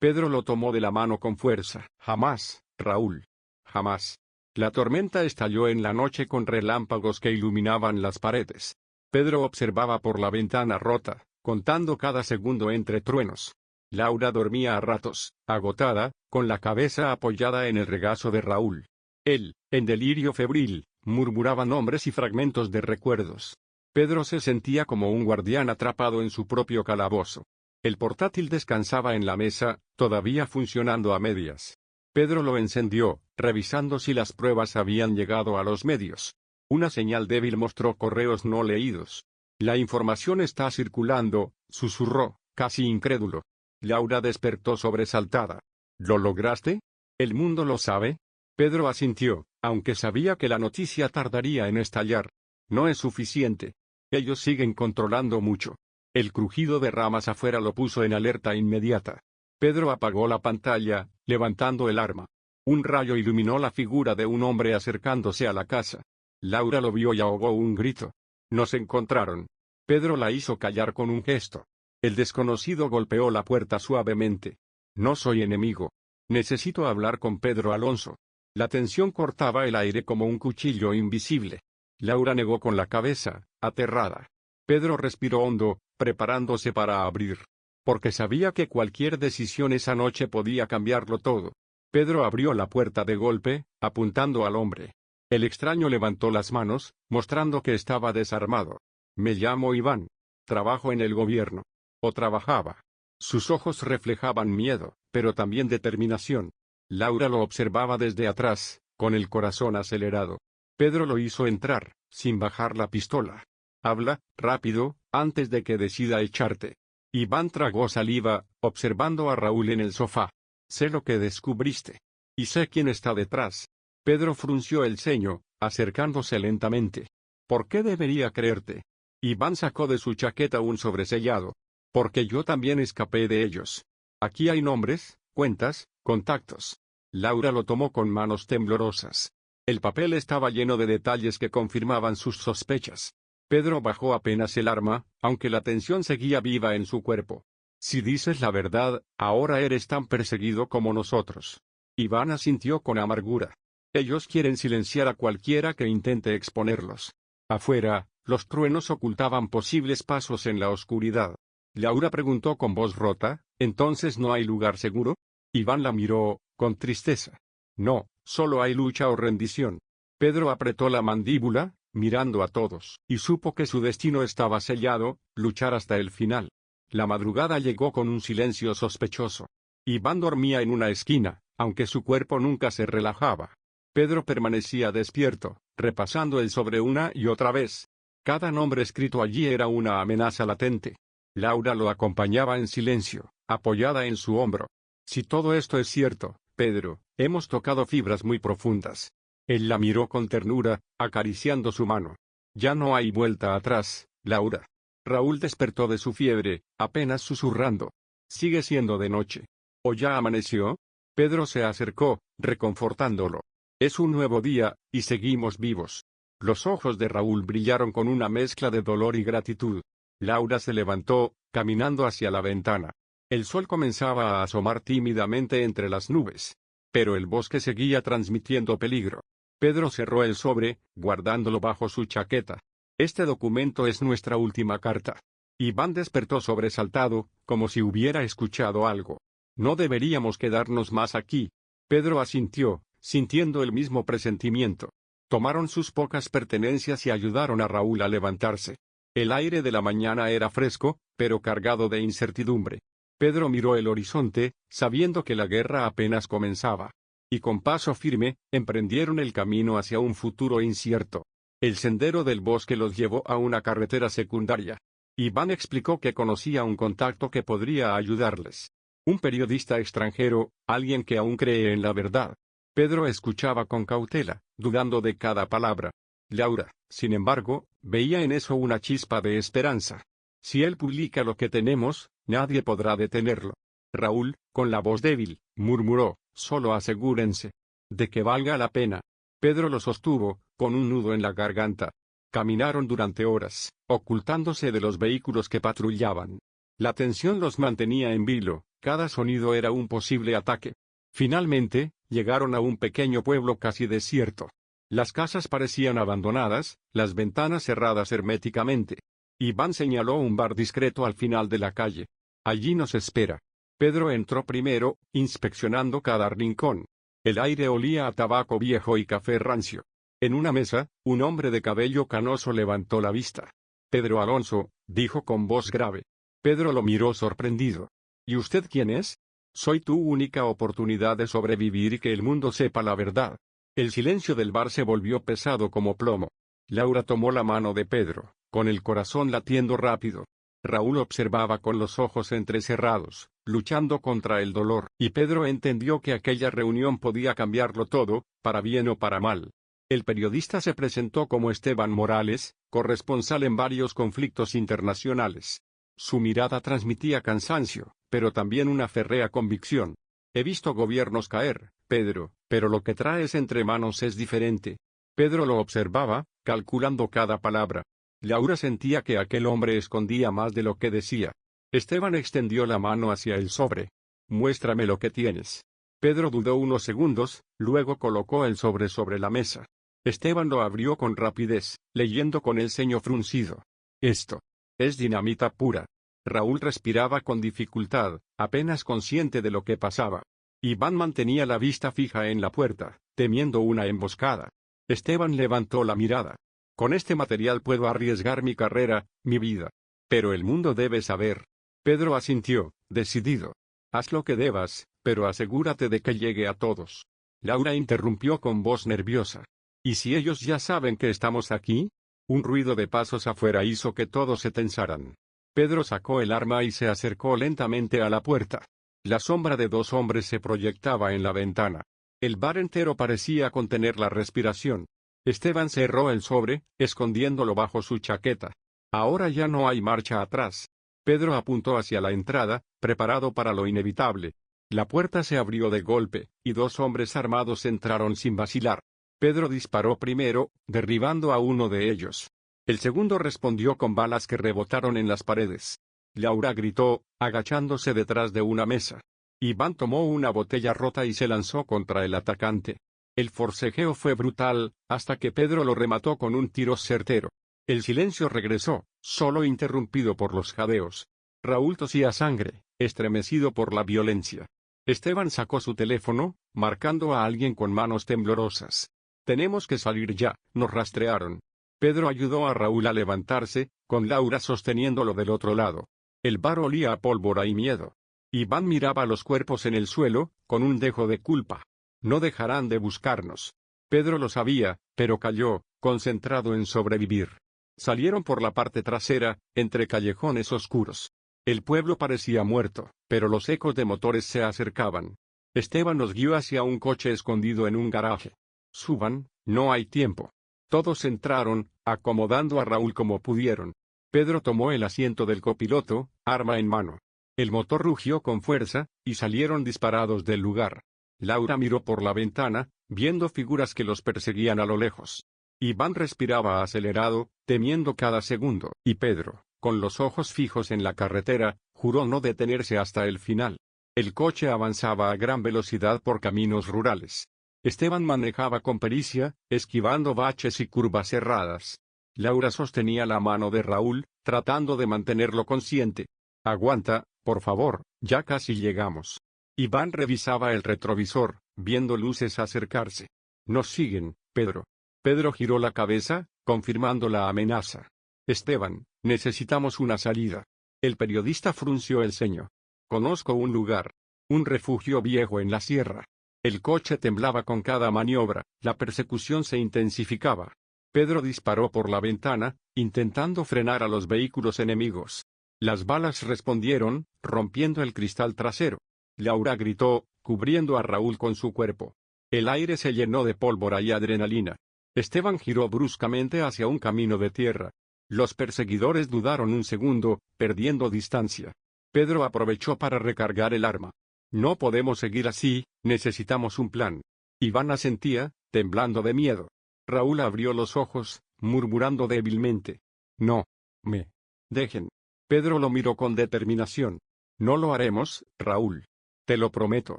Pedro lo tomó de la mano con fuerza. «Jamás, Raúl. Jamás». La tormenta estalló en la noche con relámpagos que iluminaban las paredes. Pedro observaba por la ventana rota, contando cada segundo entre truenos. Laura dormía a ratos, agotada, con la cabeza apoyada en el regazo de Raúl. Él, en delirio febril, murmuraba nombres y fragmentos de recuerdos. Pedro se sentía como un guardián atrapado en su propio calabozo. El portátil descansaba en la mesa, todavía funcionando a medias. Pedro lo encendió, revisando si las pruebas habían llegado a los medios. Una señal débil mostró correos no leídos. «La información está circulando», susurró, casi incrédulo. Laura despertó sobresaltada. «¿Lo lograste? ¿El mundo lo sabe?» Pedro asintió, aunque sabía que la noticia tardaría en estallar. «No es suficiente. Ellos siguen controlando mucho». El crujido de ramas afuera lo puso en alerta inmediata. Pedro apagó la pantalla, levantando el arma. Un rayo iluminó la figura de un hombre acercándose a la casa. Laura lo vio y ahogó un grito. «Nos encontraron». Pedro la hizo callar con un gesto. El desconocido golpeó la puerta suavemente. «No soy enemigo. Necesito hablar con Pedro Alonso». La tensión cortaba el aire como un cuchillo invisible. Laura negó con la cabeza, aterrada. Pedro respiró hondo, preparándose para abrir. Porque sabía que cualquier decisión esa noche podía cambiarlo todo. Pedro abrió la puerta de golpe, apuntando al hombre. El extraño levantó las manos, mostrando que estaba desarmado. «Me llamo Iván. Trabajo en el gobierno». O trabajaba. Sus ojos reflejaban miedo, pero también determinación. Laura lo observaba desde atrás, con el corazón acelerado. Pedro lo hizo entrar, sin bajar la pistola. «Habla, rápido, antes de que decida echarte». Iván tragó saliva, observando a Raúl en el sofá. «Sé lo que descubriste. Y sé quién está detrás». Pedro frunció el ceño, acercándose lentamente. «¿Por qué debería creerte?» Iván sacó de su chaqueta un sobresellado. «Porque yo también escapé de ellos. Aquí hay nombres, cuentas, contactos». Laura lo tomó con manos temblorosas. El papel estaba lleno de detalles que confirmaban sus sospechas. Pedro bajó apenas el arma, aunque la tensión seguía viva en su cuerpo. «Si dices la verdad, ahora eres tan perseguido como nosotros». Iván asintió con amargura. «Ellos quieren silenciar a cualquiera que intente exponerlos». Afuera, los truenos ocultaban posibles pasos en la oscuridad. Laura preguntó con voz rota, «¿Entonces no hay lugar seguro?» Iván la miró, con tristeza. «No, solo hay lucha o rendición». Pedro apretó la mandíbula, mirando a todos, y supo que su destino estaba sellado, luchar hasta el final. La madrugada llegó con un silencio sospechoso. Iván dormía en una esquina, aunque su cuerpo nunca se relajaba. Pedro permanecía despierto, repasando el sobre una y otra vez. Cada nombre escrito allí era una amenaza latente. Laura lo acompañaba en silencio, apoyada en su hombro. «Si todo esto es cierto, Pedro, hemos tocado fibras muy profundas». Él la miró con ternura, acariciando su mano. «Ya no hay vuelta atrás, Laura». Raúl despertó de su fiebre, apenas susurrando. «Sigue siendo de noche. ¿O ya amaneció?» Pedro se acercó, reconfortándolo. «Es un nuevo día, y seguimos vivos». Los ojos de Raúl brillaron con una mezcla de dolor y gratitud. Laura se levantó, caminando hacia la ventana. El sol comenzaba a asomar tímidamente entre las nubes. Pero el bosque seguía transmitiendo peligro. Pedro cerró el sobre, guardándolo bajo su chaqueta. «Este documento es nuestra última carta». Iván despertó sobresaltado, como si hubiera escuchado algo. «No deberíamos quedarnos más aquí». Pedro asintió, sintiendo el mismo presentimiento. Tomaron sus pocas pertenencias y ayudaron a Raúl a levantarse. El aire de la mañana era fresco, pero cargado de incertidumbre. Pedro miró el horizonte, sabiendo que la guerra apenas comenzaba. Y con paso firme, emprendieron el camino hacia un futuro incierto. El sendero del bosque los llevó a una carretera secundaria. Iván explicó que conocía un contacto que podría ayudarles. Un periodista extranjero, alguien que aún cree en la verdad. Pedro escuchaba con cautela, dudando de cada palabra. Laura, sin embargo, veía en eso una chispa de esperanza. «Si él publica lo que tenemos, nadie podrá detenerlo». Raúl, con la voz débil, murmuró, «Solo asegúrense de que valga la pena». Pedro lo sostuvo, con un nudo en la garganta. Caminaron durante horas, ocultándose de los vehículos que patrullaban. La tensión los mantenía en vilo, cada sonido era un posible ataque. Finalmente, llegaron a un pequeño pueblo casi desierto. Las casas parecían abandonadas, las ventanas cerradas herméticamente. Iván señaló un bar discreto al final de la calle. Allí nos espera. Pedro entró primero, inspeccionando cada rincón. El aire olía a tabaco viejo y café rancio. En una mesa, un hombre de cabello canoso levantó la vista. Pedro Alonso, dijo con voz grave. Pedro lo miró sorprendido. ¿Y usted quién es? Soy tu única oportunidad de sobrevivir y que el mundo sepa la verdad. El silencio del bar se volvió pesado como plomo. Laura tomó la mano de Pedro, con el corazón latiendo rápido. Raúl observaba con los ojos entrecerrados, luchando contra el dolor, y Pedro entendió que aquella reunión podía cambiarlo todo, para bien o para mal. El periodista se presentó como Esteban Morales, corresponsal en varios conflictos internacionales. Su mirada transmitía cansancio, pero también una férrea convicción. He visto gobiernos caer, Pedro, pero lo que traes entre manos es diferente. Pedro lo observaba, calculando cada palabra. Laura sentía que aquel hombre escondía más de lo que decía. Esteban extendió la mano hacia el sobre. Muéstrame lo que tienes. Pedro dudó unos segundos, luego colocó el sobre la mesa. Esteban lo abrió con rapidez, leyendo con el ceño fruncido. Esto es dinamita pura. Raúl respiraba con dificultad, apenas consciente de lo que pasaba. Iván mantenía la vista fija en la puerta, temiendo una emboscada. Esteban levantó la mirada. Con este material puedo arriesgar mi carrera, mi vida. Pero el mundo debe saber. Pedro asintió, decidido. Haz lo que debas, pero asegúrate de que llegue a todos. Laura interrumpió con voz nerviosa. ¿Y si ellos ya saben que estamos aquí? Un ruido de pasos afuera hizo que todos se tensaran. Pedro sacó el arma y se acercó lentamente a la puerta. La sombra de dos hombres se proyectaba en la ventana. El bar entero parecía contener la respiración. Esteban cerró el sobre, escondiéndolo bajo su chaqueta. Ahora ya no hay marcha atrás. Pedro apuntó hacia la entrada, preparado para lo inevitable. La puerta se abrió de golpe, y dos hombres armados entraron sin vacilar. Pedro disparó primero, derribando a uno de ellos. El segundo respondió con balas que rebotaron en las paredes. Laura gritó, agachándose detrás de una mesa. Iván tomó una botella rota y se lanzó contra el atacante. El forcejeo fue brutal, hasta que Pedro lo remató con un tiro certero. El silencio regresó, solo interrumpido por los jadeos. Raúl tosía sangre, estremecido por la violencia. Esteban sacó su teléfono, marcando a alguien con manos temblorosas. Tenemos que salir ya, nos rastrearon. Pedro ayudó a Raúl a levantarse, con Laura sosteniéndolo del otro lado. El bar olía a pólvora y miedo. Iván miraba los cuerpos en el suelo, con un dejo de culpa. No dejarán de buscarnos. Pedro lo sabía, pero calló, concentrado en sobrevivir. Salieron por la parte trasera, entre callejones oscuros. El pueblo parecía muerto, pero los ecos de motores se acercaban. Esteban los guió hacia un coche escondido en un garaje. Suban, no hay tiempo. Todos entraron, acomodando a Raúl como pudieron. Pedro tomó el asiento del copiloto, arma en mano. El motor rugió con fuerza, y salieron disparados del lugar. Laura miró por la ventana, viendo figuras que los perseguían a lo lejos. Iván respiraba acelerado, temiendo cada segundo, y Pedro, con los ojos fijos en la carretera, juró no detenerse hasta el final. El coche avanzaba a gran velocidad por caminos rurales. Esteban manejaba con pericia, esquivando baches y curvas cerradas. Laura sostenía la mano de Raúl, tratando de mantenerlo consciente. Aguanta, por favor, ya casi llegamos. Iván revisaba el retrovisor, viendo luces acercarse. Nos siguen, Pedro. Pedro giró la cabeza, confirmando la amenaza. Esteban, necesitamos una salida. El periodista frunció el ceño. Conozco un lugar. Un refugio viejo en la sierra. El coche temblaba con cada maniobra, la persecución se intensificaba. Pedro disparó por la ventana, intentando frenar a los vehículos enemigos. Las balas respondieron, rompiendo el cristal trasero. Laura gritó, cubriendo a Raúl con su cuerpo. El aire se llenó de pólvora y adrenalina. Esteban giró bruscamente hacia un camino de tierra. Los perseguidores dudaron un segundo, perdiendo distancia. Pedro aprovechó para recargar el arma. No podemos seguir así, necesitamos un plan. Iván asentía, temblando de miedo. Raúl abrió los ojos, murmurando débilmente. No. Me. Dejen. Pedro lo miró con determinación. No lo haremos, Raúl. Te lo prometo.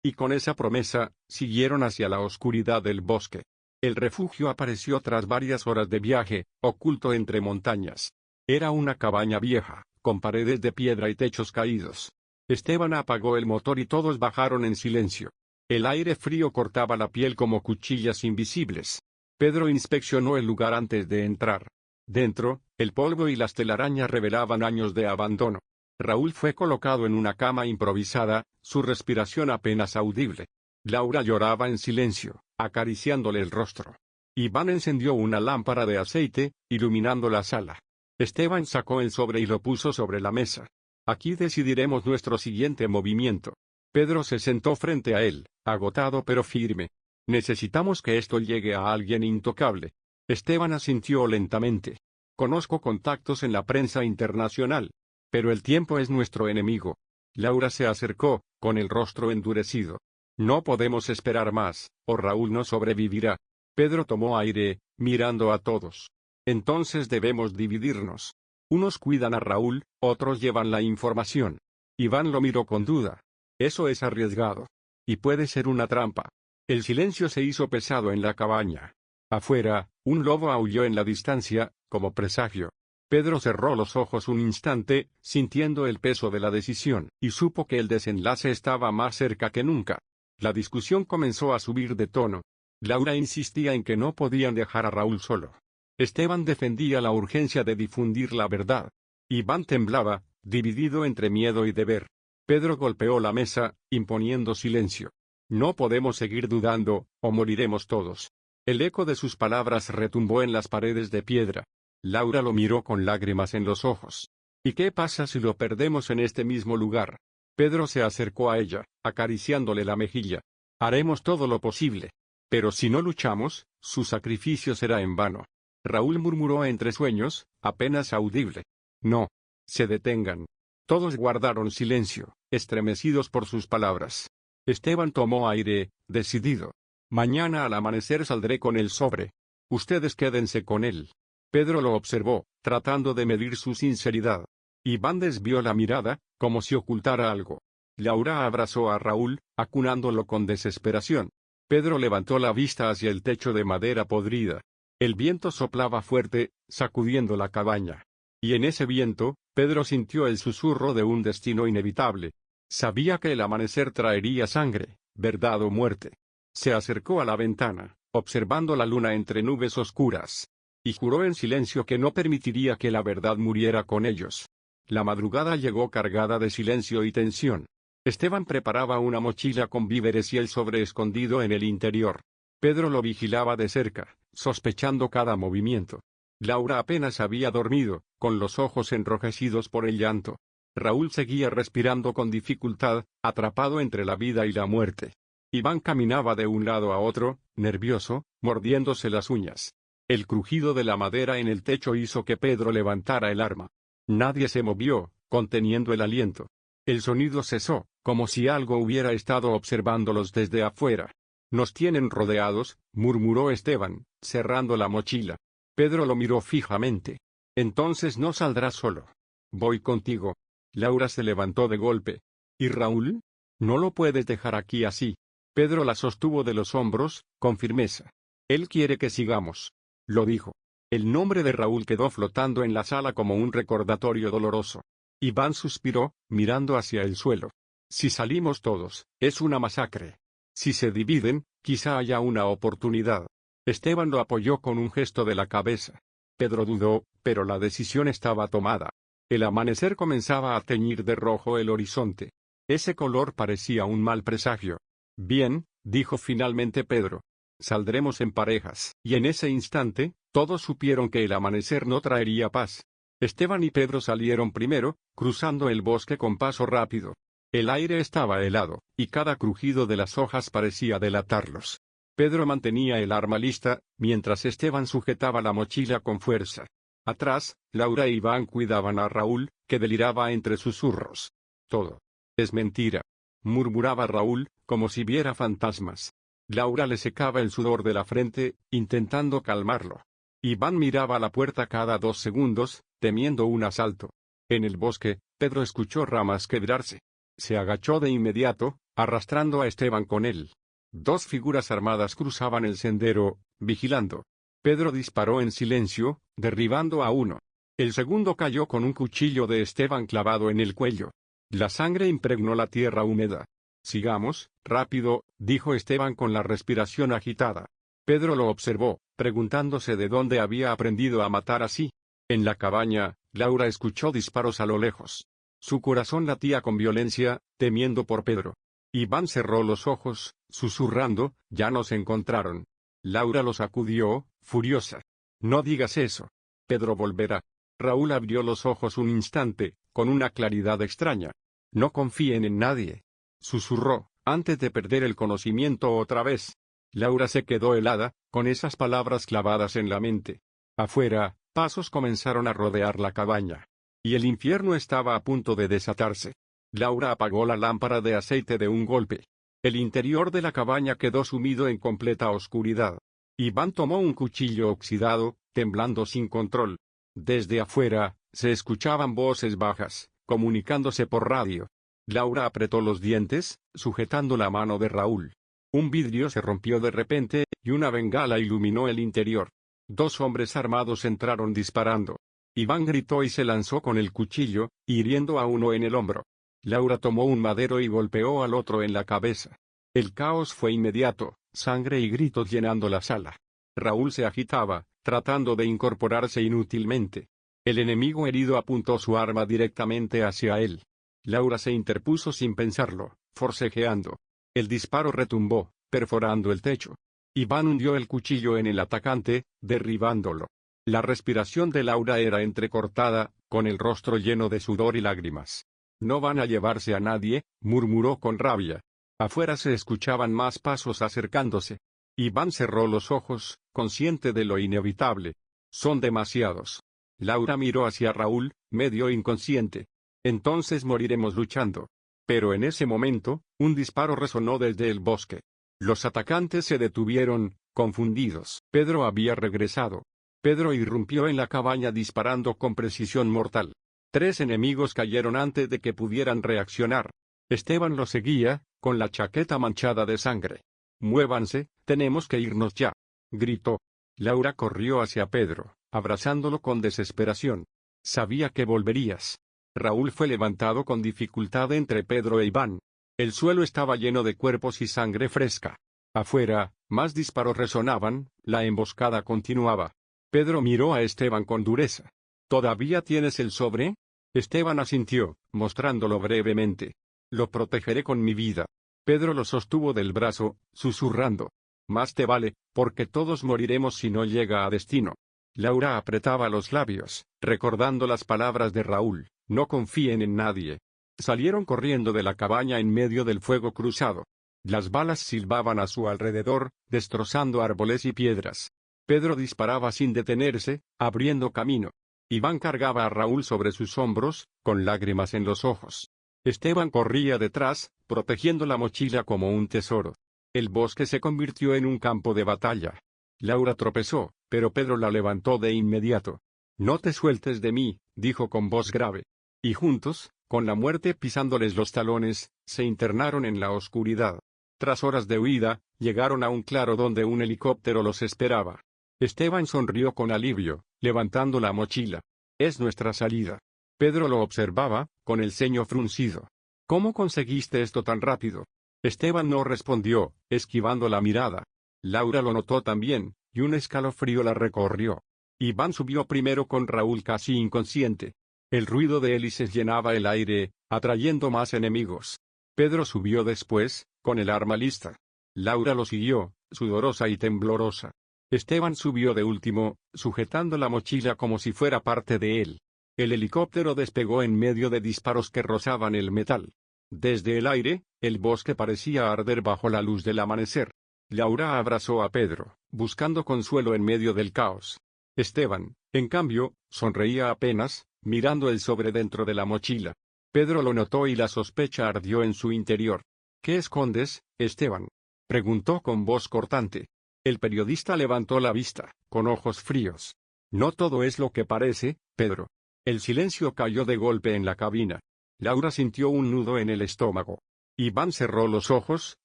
Y con esa promesa, siguieron hacia la oscuridad del bosque. El refugio apareció tras varias horas de viaje, oculto entre montañas. Era una cabaña vieja, con paredes de piedra y techos caídos. Esteban apagó el motor y todos bajaron en silencio. El aire frío cortaba la piel como cuchillas invisibles. Pedro inspeccionó el lugar antes de entrar. Dentro, el polvo y las telarañas revelaban años de abandono. Raúl fue colocado en una cama improvisada, su respiración apenas audible. Laura lloraba en silencio, acariciándole el rostro. Iván encendió una lámpara de aceite, iluminando la sala. Esteban sacó el sobre y lo puso sobre la mesa. Aquí decidiremos nuestro siguiente movimiento. Pedro se sentó frente a él, agotado pero firme. Necesitamos que esto llegue a alguien intocable. Esteban asintió lentamente. Conozco contactos en la prensa internacional. Pero el tiempo es nuestro enemigo. Laura se acercó, con el rostro endurecido. No podemos esperar más, o Raúl no sobrevivirá. Pedro tomó aire, mirando a todos. Entonces debemos dividirnos. Unos cuidan a Raúl, otros llevan la información. Iván lo miró con duda. Eso es arriesgado. Y puede ser una trampa. El silencio se hizo pesado en la cabaña. Afuera, un lobo aulló en la distancia, como presagio. Pedro cerró los ojos un instante, sintiendo el peso de la decisión, y supo que el desenlace estaba más cerca que nunca. La discusión comenzó a subir de tono. Laura insistía en que no podían dejar a Raúl solo. Esteban defendía la urgencia de difundir la verdad. Iván temblaba, dividido entre miedo y deber. Pedro golpeó la mesa, imponiendo silencio. No podemos seguir dudando, o moriremos todos. El eco de sus palabras retumbó en las paredes de piedra. Laura lo miró con lágrimas en los ojos. ¿Y qué pasa si lo perdemos en este mismo lugar? Pedro se acercó a ella, acariciándole la mejilla. Haremos todo lo posible. Pero si no luchamos, su sacrificio será en vano. Raúl murmuró entre sueños, apenas audible. No. Se detengan. Todos guardaron silencio, estremecidos por sus palabras. Esteban tomó aire, decidido. Mañana al amanecer saldré con el sobre. Ustedes quédense con él. Pedro lo observó, tratando de medir su sinceridad. Iván desvió la mirada, como si ocultara algo. Laura abrazó a Raúl, acunándolo con desesperación. Pedro levantó la vista hacia el techo de madera podrida. El viento soplaba fuerte, sacudiendo la cabaña. Y en ese viento, Pedro sintió el susurro de un destino inevitable. Sabía que el amanecer traería sangre, verdad o muerte. Se acercó a la ventana, observando la luna entre nubes oscuras. Y juró en silencio que no permitiría que la verdad muriera con ellos. La madrugada llegó cargada de silencio y tensión. Esteban preparaba una mochila con víveres y el sobre escondido en el interior. Pedro lo vigilaba de cerca, sospechando cada movimiento. Laura apenas había dormido, con los ojos enrojecidos por el llanto. Raúl seguía respirando con dificultad, atrapado entre la vida y la muerte. Iván caminaba de un lado a otro, nervioso, mordiéndose las uñas. El crujido de la madera en el techo hizo que Pedro levantara el arma. Nadie se movió, conteniendo el aliento. El sonido cesó, como si algo hubiera estado observándolos desde afuera. Nos tienen rodeados, murmuró Esteban, cerrando la mochila. Pedro lo miró fijamente. Entonces no saldrás solo. Voy contigo. Laura se levantó de golpe. ¿Y Raúl? No lo puedes dejar aquí así. Pedro la sostuvo de los hombros, con firmeza. Él quiere que sigamos. Lo dijo. El nombre de Raúl quedó flotando en la sala como un recordatorio doloroso. Iván suspiró, mirando hacia el suelo. Si salimos todos, es una masacre. Si se dividen, quizá haya una oportunidad. Esteban lo apoyó con un gesto de la cabeza. Pedro dudó, pero la decisión estaba tomada. El amanecer comenzaba a teñir de rojo el horizonte. Ese color parecía un mal presagio. Bien, dijo finalmente Pedro. Saldremos en parejas. Y en ese instante, todos supieron que el amanecer no traería paz. Esteban y Pedro salieron primero, cruzando el bosque con paso rápido. El aire estaba helado, y cada crujido de las hojas parecía delatarlos. Pedro mantenía el arma lista, mientras Esteban sujetaba la mochila con fuerza. Atrás, Laura e Iván cuidaban a Raúl, que deliraba entre susurros. Todo es mentira, murmuraba Raúl, como si viera fantasmas. Laura le secaba el sudor de la frente, intentando calmarlo. Iván miraba a la puerta cada 2 segundos, temiendo un asalto. En el bosque, Pedro escuchó ramas quebrarse. Se agachó de inmediato, arrastrando a Esteban con él. 2 figuras armadas cruzaban el sendero, vigilando. Pedro disparó en silencio, derribando a uno. El segundo cayó con un cuchillo de Esteban clavado en el cuello. La sangre impregnó la tierra húmeda. «Sigamos, rápido», dijo Esteban con la respiración agitada. Pedro lo observó, preguntándose de dónde había aprendido a matar así. En la cabaña, Laura escuchó disparos a lo lejos. Su corazón latía con violencia, temiendo por Pedro. Iván cerró los ojos, susurrando, «Ya nos encontraron». Laura lo sacudió, furiosa. «No digas eso. Pedro volverá». Raúl abrió los ojos un instante, con una claridad extraña. «No confíen en nadie», susurró, antes de perder el conocimiento otra vez. Laura se quedó helada, con esas palabras clavadas en la mente. Afuera, pasos comenzaron a rodear la cabaña. Y el infierno estaba a punto de desatarse. Laura apagó la lámpara de aceite de un golpe. El interior de la cabaña quedó sumido en completa oscuridad. Iván tomó un cuchillo oxidado, temblando sin control. Desde afuera, se escuchaban voces bajas, comunicándose por radio. Laura apretó los dientes, sujetando la mano de Raúl. Un vidrio se rompió de repente, y una bengala iluminó el interior. 2 hombres armados entraron disparando. Iván gritó y se lanzó con el cuchillo, hiriendo a uno en el hombro. Laura tomó un madero y golpeó al otro en la cabeza. El caos fue inmediato, sangre y gritos llenando la sala. Raúl se agitaba, tratando de incorporarse inútilmente. El enemigo herido apuntó su arma directamente hacia él. Laura se interpuso sin pensarlo, forcejeando. El disparo retumbó, perforando el techo. Iván hundió el cuchillo en el atacante, derribándolo. La respiración de Laura era entrecortada, con el rostro lleno de sudor y lágrimas. «No van a llevarse a nadie», murmuró con rabia. Afuera se escuchaban más pasos acercándose. Iván cerró los ojos, consciente de lo inevitable. «Son demasiados». Laura miró hacia Raúl, medio inconsciente. «Entonces moriremos luchando». Pero en ese momento, un disparo resonó desde el bosque. Los atacantes se detuvieron, confundidos. Pedro había regresado. Pedro irrumpió en la cabaña disparando con precisión mortal. 3 enemigos cayeron antes de que pudieran reaccionar. Esteban lo seguía, con la chaqueta manchada de sangre. «Muévanse, tenemos que irnos ya», gritó. Laura corrió hacia Pedro, abrazándolo con desesperación. «Sabía que volverías». Raúl fue levantado con dificultad entre Pedro e Iván. El suelo estaba lleno de cuerpos y sangre fresca. Afuera, más disparos resonaban, la emboscada continuaba. Pedro miró a Esteban con dureza. «¿Todavía tienes el sobre?» Esteban asintió, mostrándolo brevemente. «Lo protegeré con mi vida». Pedro lo sostuvo del brazo, susurrando. «Más te vale, porque todos moriremos si no llega a destino». Laura apretaba los labios, recordando las palabras de Raúl. «No confíen en nadie». Salieron corriendo de la cabaña en medio del fuego cruzado. Las balas silbaban a su alrededor, destrozando árboles y piedras. Pedro disparaba sin detenerse, abriendo camino. Iván cargaba a Raúl sobre sus hombros, con lágrimas en los ojos. Esteban corría detrás, protegiendo la mochila como un tesoro. El bosque se convirtió en un campo de batalla. Laura tropezó, pero Pedro la levantó de inmediato. «No te sueltes de mí», dijo con voz grave. Y juntos, con la muerte pisándoles los talones, se internaron en la oscuridad. Tras horas de huida, llegaron a un claro donde un helicóptero los esperaba. Esteban sonrió con alivio, levantando la mochila. «Es nuestra salida». Pedro lo observaba, con el ceño fruncido. «¿Cómo conseguiste esto tan rápido?» Esteban no respondió, esquivando la mirada. Laura lo notó también, y un escalofrío la recorrió. Iván subió primero con Raúl casi inconsciente. El ruido de hélices llenaba el aire, atrayendo más enemigos. Pedro subió después, con el arma lista. Laura lo siguió, sudorosa y temblorosa. Esteban subió de último, sujetando la mochila como si fuera parte de él. El helicóptero despegó en medio de disparos que rozaban el metal. Desde el aire, el bosque parecía arder bajo la luz del amanecer. Laura abrazó a Pedro, buscando consuelo en medio del caos. Esteban, en cambio, sonreía apenas, mirando el sobre dentro de la mochila. Pedro lo notó y la sospecha ardió en su interior. «¿Qué escondes, Esteban?» preguntó con voz cortante. El periodista levantó la vista, con ojos fríos. No todo es lo que parece, Pedro. El silencio cayó de golpe en la cabina. Laura sintió un nudo en el estómago. Iván cerró los ojos,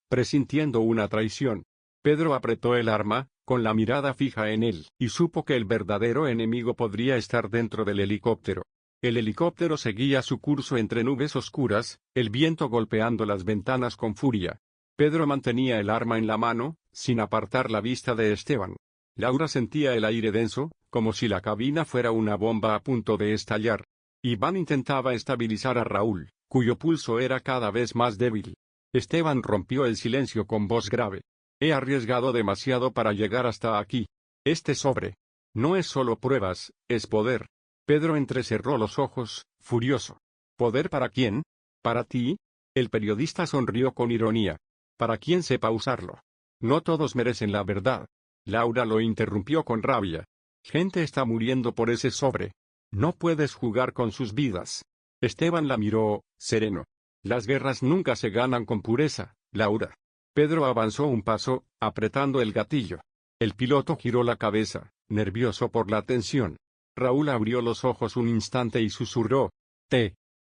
presintiendo una traición. Pedro apretó el arma, con la mirada fija en él, y supo que el verdadero enemigo podría estar dentro del helicóptero. El helicóptero seguía su curso entre nubes oscuras, el viento golpeando las ventanas con furia. Pedro mantenía el arma en la mano, sin apartar la vista de Esteban. Laura sentía el aire denso, como si la cabina fuera una bomba a punto de estallar. Iván intentaba estabilizar a Raúl, cuyo pulso era cada vez más débil. Esteban rompió el silencio con voz grave. He arriesgado demasiado para llegar hasta aquí. Este sobre. No es solo pruebas, es poder. Pedro entrecerró los ojos, furioso. ¿Poder para quién? ¿Para ti? El periodista sonrió con ironía. Para quien sepa usarlo. No todos merecen la verdad. Laura lo interrumpió con rabia. Gente está muriendo por ese sobre. No puedes jugar con sus vidas. Esteban la miró, sereno. Las guerras nunca se ganan con pureza, Laura. Pedro avanzó un paso, apretando el gatillo. El piloto giró la cabeza, nervioso por la tensión. Raúl abrió los ojos un instante y susurró.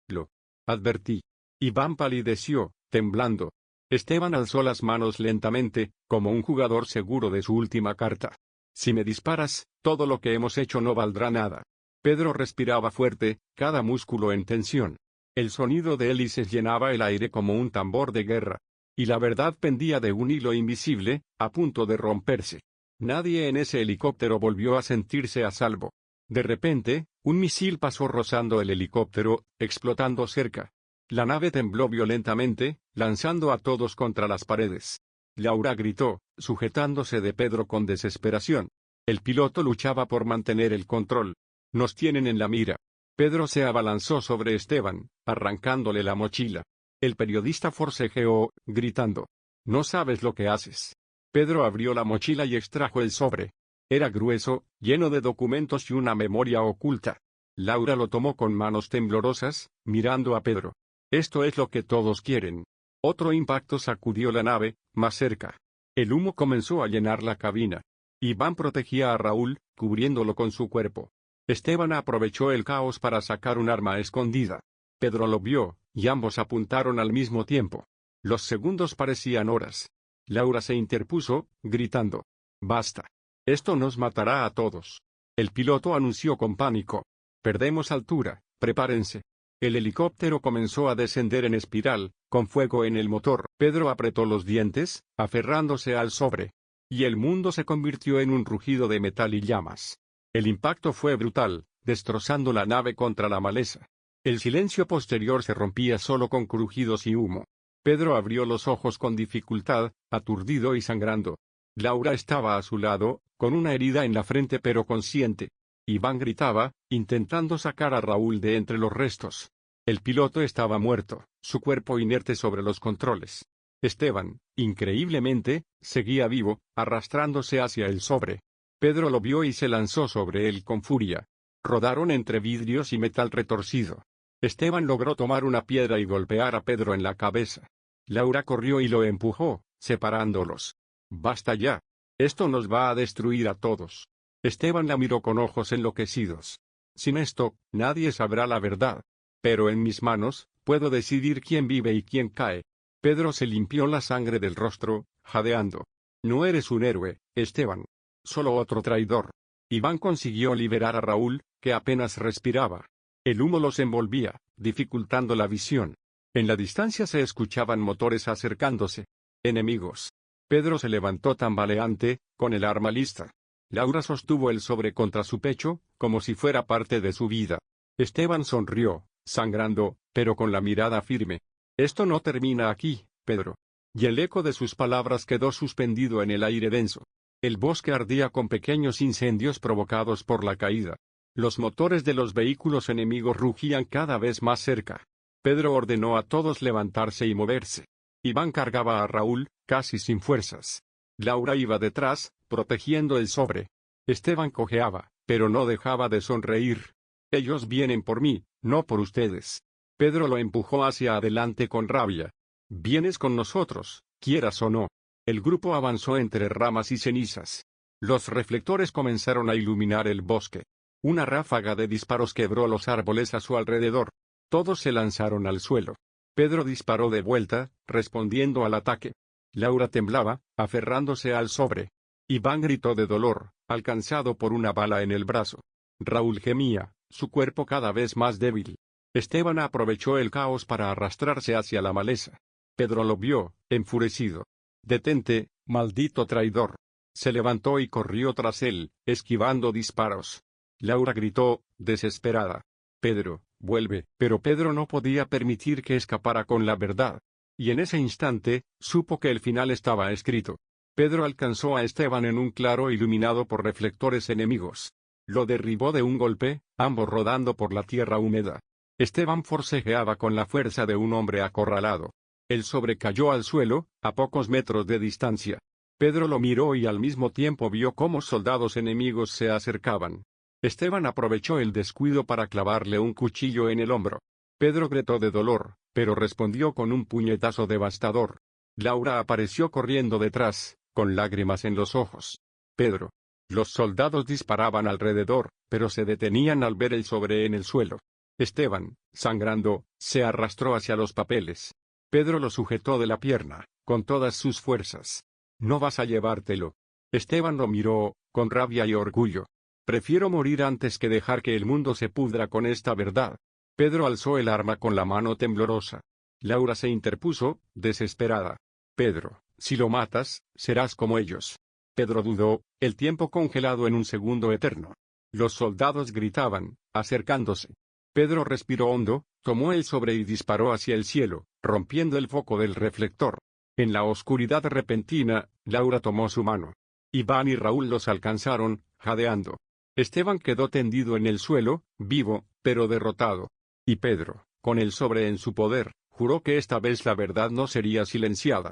Lo advertí. Iván palideció, temblando. Esteban alzó las manos lentamente, como un jugador seguro de su última carta. Si me disparas, todo lo que hemos hecho no valdrá nada. Pedro respiraba fuerte, cada músculo en tensión. El sonido de hélices llenaba el aire como un tambor de guerra. Y la verdad pendía de un hilo invisible, a punto de romperse. Nadie en ese helicóptero volvió a sentirse a salvo. De repente, un misil pasó rozando el helicóptero, explotando cerca. La nave tembló violentamente, lanzando a todos contra las paredes. Laura gritó, sujetándose de Pedro con desesperación. El piloto luchaba por mantener el control. Nos tienen en la mira. Pedro se abalanzó sobre Esteban, arrancándole la mochila. El periodista forcejeó, gritando. No sabes lo que haces. Pedro abrió la mochila y extrajo el sobre. Era grueso, lleno de documentos y una memoria oculta. Laura lo tomó con manos temblorosas, mirando a Pedro. Esto es lo que todos quieren. Otro impacto sacudió la nave, más cerca. El humo comenzó a llenar la cabina. Iván protegía a Raúl, cubriéndolo con su cuerpo. Esteban aprovechó el caos para sacar un arma escondida. Pedro lo vio, y ambos apuntaron al mismo tiempo. Los segundos parecían horas. Laura se interpuso, gritando. Basta. Esto nos matará a todos. El piloto anunció con pánico. Perdemos altura, prepárense. El helicóptero comenzó a descender en espiral, con fuego en el motor. Pedro apretó los dientes, aferrándose al sobre. Y el mundo se convirtió en un rugido de metal y llamas. El impacto fue brutal, destrozando la nave contra la maleza. El silencio posterior se rompía solo con crujidos y humo. Pedro abrió los ojos con dificultad, aturdido y sangrando. Laura estaba a su lado, con una herida en la frente pero consciente. Iván gritaba, intentando sacar a Raúl de entre los restos. El piloto estaba muerto, su cuerpo inerte sobre los controles. Esteban, increíblemente, seguía vivo, arrastrándose hacia el sobre. Pedro lo vio y se lanzó sobre él con furia. Rodaron entre vidrios y metal retorcido. Esteban logró tomar una piedra y golpear a Pedro en la cabeza. Laura corrió y lo empujó, separándolos. Basta ya. Esto nos va a destruir a todos. Esteban la miró con ojos enloquecidos. Sin esto, nadie sabrá la verdad. Pero en mis manos, puedo decidir quién vive y quién cae. Pedro se limpió la sangre del rostro, jadeando. No eres un héroe, Esteban. Solo otro traidor. Iván consiguió liberar a Raúl, que apenas respiraba. El humo los envolvía, dificultando la visión. En la distancia se escuchaban motores acercándose. Enemigos. Pedro se levantó tambaleante, con el arma lista. Laura sostuvo el sobre contra su pecho, como si fuera parte de su vida. Esteban sonrió, sangrando, pero con la mirada firme. Esto no termina aquí, Pedro. Y el eco de sus palabras quedó suspendido en el aire denso. El bosque ardía con pequeños incendios provocados por la caída. Los motores de los vehículos enemigos rugían cada vez más cerca. Pedro ordenó a todos levantarse y moverse. Iván cargaba a Raúl, casi sin fuerzas. Laura iba detrás, protegiendo el sobre. Esteban cojeaba, pero no dejaba de sonreír. Ellos vienen por mí, no por ustedes. Pedro lo empujó hacia adelante con rabia. Vienes con nosotros, quieras o no. El grupo avanzó entre ramas y cenizas. Los reflectores comenzaron a iluminar el bosque. Una ráfaga de disparos quebró los árboles a su alrededor. Todos se lanzaron al suelo. Pedro disparó de vuelta, respondiendo al ataque. Laura temblaba, aferrándose al sobre. Iván gritó de dolor, alcanzado por una bala en el brazo. Raúl gemía, su cuerpo cada vez más débil. Esteban aprovechó el caos para arrastrarse hacia la maleza. Pedro lo vio, enfurecido. «Detente, maldito traidor». Se levantó y corrió tras él, esquivando disparos. Laura gritó, desesperada. «Pedro, vuelve». Pero Pedro no podía permitir que escapara con la verdad. Y en ese instante, supo que el final estaba escrito. Pedro alcanzó a Esteban en un claro iluminado por reflectores enemigos. Lo derribó de un golpe, ambos rodando por la tierra húmeda. Esteban forcejeaba con la fuerza de un hombre acorralado. El sobre cayó al suelo, a pocos metros de distancia. Pedro lo miró y al mismo tiempo vio cómo soldados enemigos se acercaban. Esteban aprovechó el descuido para clavarle un cuchillo en el hombro. Pedro gritó de dolor, pero respondió con un puñetazo devastador. Laura apareció corriendo detrás, con lágrimas en los ojos. «Pedro». Los soldados disparaban alrededor, pero se detenían al ver el sobre en el suelo. Esteban, sangrando, se arrastró hacia los papeles. Pedro lo sujetó de la pierna, con todas sus fuerzas. «No vas a llevártelo». Esteban lo miró, con rabia y orgullo. «Prefiero morir antes que dejar que el mundo se pudra con esta verdad». Pedro alzó el arma con la mano temblorosa. Laura se interpuso, desesperada. «Pedro, si lo matas, serás como ellos». Pedro dudó, el tiempo congelado en un segundo eterno. Los soldados gritaban, acercándose. Pedro respiró hondo, tomó el sobre y disparó hacia el cielo, rompiendo el foco del reflector. En la oscuridad repentina, Laura tomó su mano. Iván y Raúl los alcanzaron, jadeando. Esteban quedó tendido en el suelo, vivo, pero derrotado. Y Pedro, con el sobre en su poder, juró que esta vez la verdad no sería silenciada.